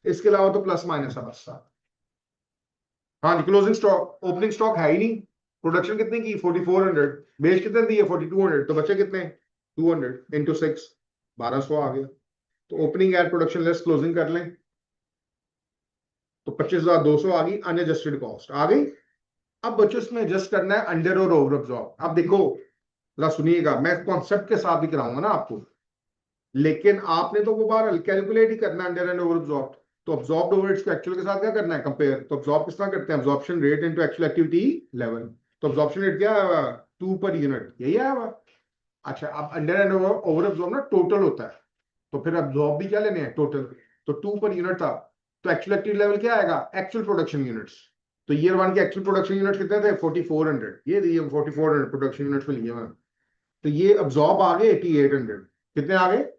इसके अलावा तो प्लस माइनस है बस। हाँ जी, क्लोजिंग स्टॉक, ओपनिंग स्टॉक है ही नहीं। प्रोडक्शन कितने की 4400, बेच कितने दिए 4200, तो बचे कितने 200 इंटू 6, 1200 आ गया। तो opening add production less closing कर लें, तो 25,200 आ गई अनएडजस्टेड कॉस्ट आ गई। अब बच्चों इसमें एडजस्ट करना है अंडर और ओवर अब्जॉर्ब। अब देखो जरा सुनिएगा, मैं कॉन्सेप्ट के साथ ही कराऊंगा ना आपको, लेकिन आपने तो वो बार कैलकुलेट ही करना है अंडर एंड ओवर अब्जॉर्ब। तो अब्जॉर्ब्ड ओवरहेड्स को एक्चुअल के साथ क्या करना है कंपेयर। तो अब्जॉर्ब किस तरह करते हैं, absorption rate into actual activity level. तो अब्जॉर्प्शन रेट क्या है 2 पर यूनिट, यही है हुआ। अच्छा, अब अंडर एंड ओवर अब्जॉर्ब ना टोटल होता है, तो फिर अब्जॉर्ब भी क्या लेने हैं टोटल। तो 2 पर यूनिट था, तो एक्चुअल एक्टिविटी लेवल क्या आएगा एक्चुअल प्रोडक्शन यूनिट्स। तो ईयर 1 के एक्चुअल प्रोडक्शन यूनिट कितने थे 4400, ये दिए 4400 प्रोडक्शन यूनिट्स में लिए मैंने। तो ये अब्जॉर्ब आ गए 8800, कितने आ गए।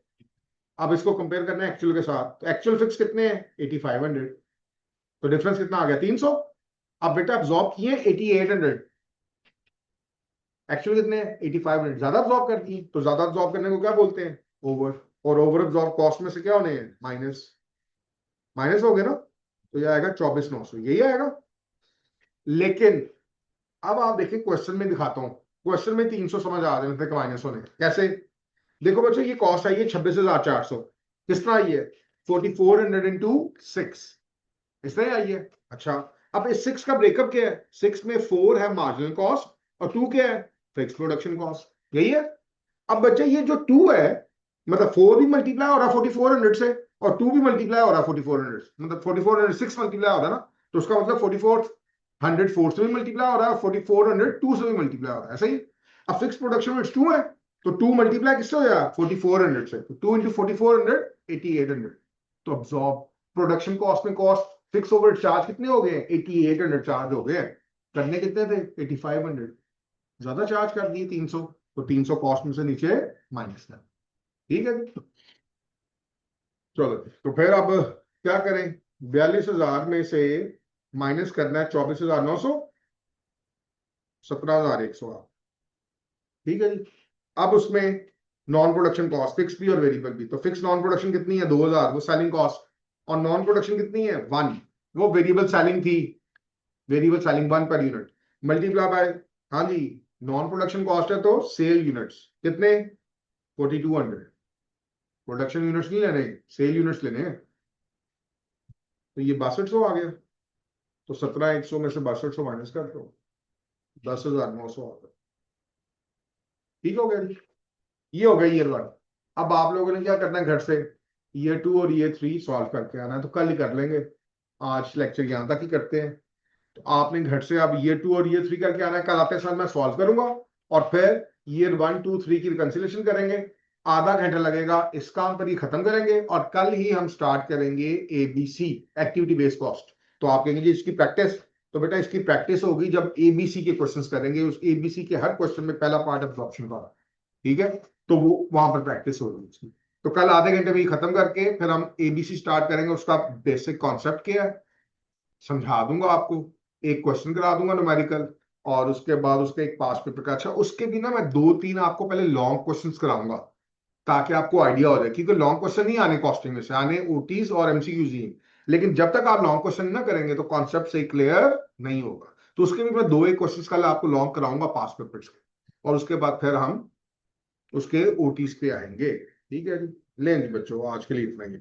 अब इसको कंपेयर करना है एक्चुअल के साथ, तो एक्चुअल फिक्स कितने हैं 8500, तो डिफरेंस कितना आ गया 300। अब बेटा अब्जॉर्ब किए 8800, एक्चुअल कितने 8500, ज्यादा अब्जॉर्ब कर दिए। तो ज्यादा अब्जॉर्ब करने को क्या बोलते हैं ओवर, और ओवर अब्जॉर्ब कॉस्ट में से क्या होने हैं माइनस, माइनस हो गए ना। तो ये आएगा 24,900, यही आएगा। लेकिन अब आप देखिए क्वेश्चन में दिखाता हूं, क्वेश्चन में 300 समझ आ रहे थे माइनस होने कैसे। देखो बच्चों ये कॉस्ट आई है 26,400, किस तरह आई है 4400 इंटू 6, इस तरह आई है। अच्छा, अब इस 6 का ब्रेकअप क्या है, 6 में 4 है मार्जिनल कॉस्ट और 2 क्या है फिक्स प्रोडक्शन कॉस्ट, यही है। अब बच्चे ये जो 2 है, मतलब 4 भी मल्टीप्लाई हो रहा है 4400 से, और 2 भी मल्टीप्लाई हो रहा है 4400 से, मतलब 4400 6 मल्टीप्लाई हो रहा है ना। तो उसका मतलब 4400 4 से भी मल्टीप्लाई हो रहा है, 4400 2 से भी मल्टीप्लाई हो रहा है, ऐसा ही। अब फिक्स प्रोडक्शन में 2 है, तो 2 मल्टीप्लाई किससे हो जाएगा 4400 से, तो 2 इंटू 4400 8800। तो अब्सॉर्ब प्रोडक्शन कॉस्ट में कॉस्ट फिक्स ओवर चार्ज कितने हो गए 8800 चार्ज हो गए, करने कितने थे 8500, ज्यादा चार्ज कर दिए 300, तो 300 कॉस्ट में से नीचे माइनस है, ठीक है। चलो तो फिर अब क्या करें, 42,000 में से माइनस करना है 24,900, 17,100, ठीक है जी। अब उसमें नॉन प्रोडक्शन कॉस्ट फिक्स भी और वेरिएबल भी, तो फिक्स नॉन प्रोडक्शन कितनी है 2,000, वो सेलिंग कॉस्ट, और नॉन प्रोडक्शन कितनी है 1, वो वेरिएबल सेलिंग थी, variable selling 1 per unit multiply by, हाँ जी नॉन प्रोडक्शन कॉस्ट है तो सेल यूनिट्स कितने 4200, प्रोडक्शन यूनिट्स नहीं लेने सेल यूनिट्स लेने हैं। तो ये 6200 आ गया, तो 17,100 में से 6200 माइनस कर दो, 10,900 आ गया, ठीक हो गया जी। ये हो गया ईयर 1। अब आप लोगों ने क्या करना है घर से ईयर 2 और ईयर 3 सॉल्व करके आना है, तो कल ही कर लेंगे, आज लेक्चर यहां तक ही करते हैं। तो आपने घर से अब ईयर 2 और ईयर 3 करके आना है, कल आते साल मैं सॉल्व करूंगा, और फिर ईयर 1 2 3 की रिकंसिलेशन करेंगे। आधा घंटा लगेगा, इस काम पर ही खत्म करेंगे, और कल ही हम स्टार्ट करेंगे एबीसी एक्टिविटी बेस्ड कॉस्ट। तो आप कहेंगे जी इसकी प्रैक्टिस, तो बेटा इसकी प्रैक्टिस होगी जब एबीसी के क्वेश्चंस करेंगे, उस एबीसी के हर क्वेश्चन में पहला पार्ट एब्जॉर्प्शन का, ठीक है। तो वो वहां पर प्रैक्टिस होगी उसकी। तो कल आधे घंटे में ही खत्म करके फिर हम एबीसी स्टार्ट करेंगे, उसका बेसिक कॉन्सेप्ट क्या है समझा दूंगा आपको, एक क्वेश्चन करा दूंगा न्यूमेरिकल, और उसके बाद उसके एक पास पेपर का। अच्छा उसके भी ना मैं 2-3 आपको पहले लॉन्ग क्वेश्चंस कराऊंगा, ताकि आपको आइडिया हो जाए, क्योंकि लॉन्ग क्वेश्चन नहीं आने कॉस्टिंग में से, आने ओटीज और एमसीक्यूज ही। लेकिन जब तक आप लॉन्ग क्वेश्चन ना करेंगे तो कॉन्सेप्ट से क्लियर नहीं होगा। तो उसके भी मैं 2-1 क्वेश्चन कल आपको लॉन्ग कराऊंगा पास पेपर्स के, और उसके बाद फिर हम उसके ओटीज पे आएंगे, ठीक है जी। लें जी बच्चों आज के लिए इतना ही।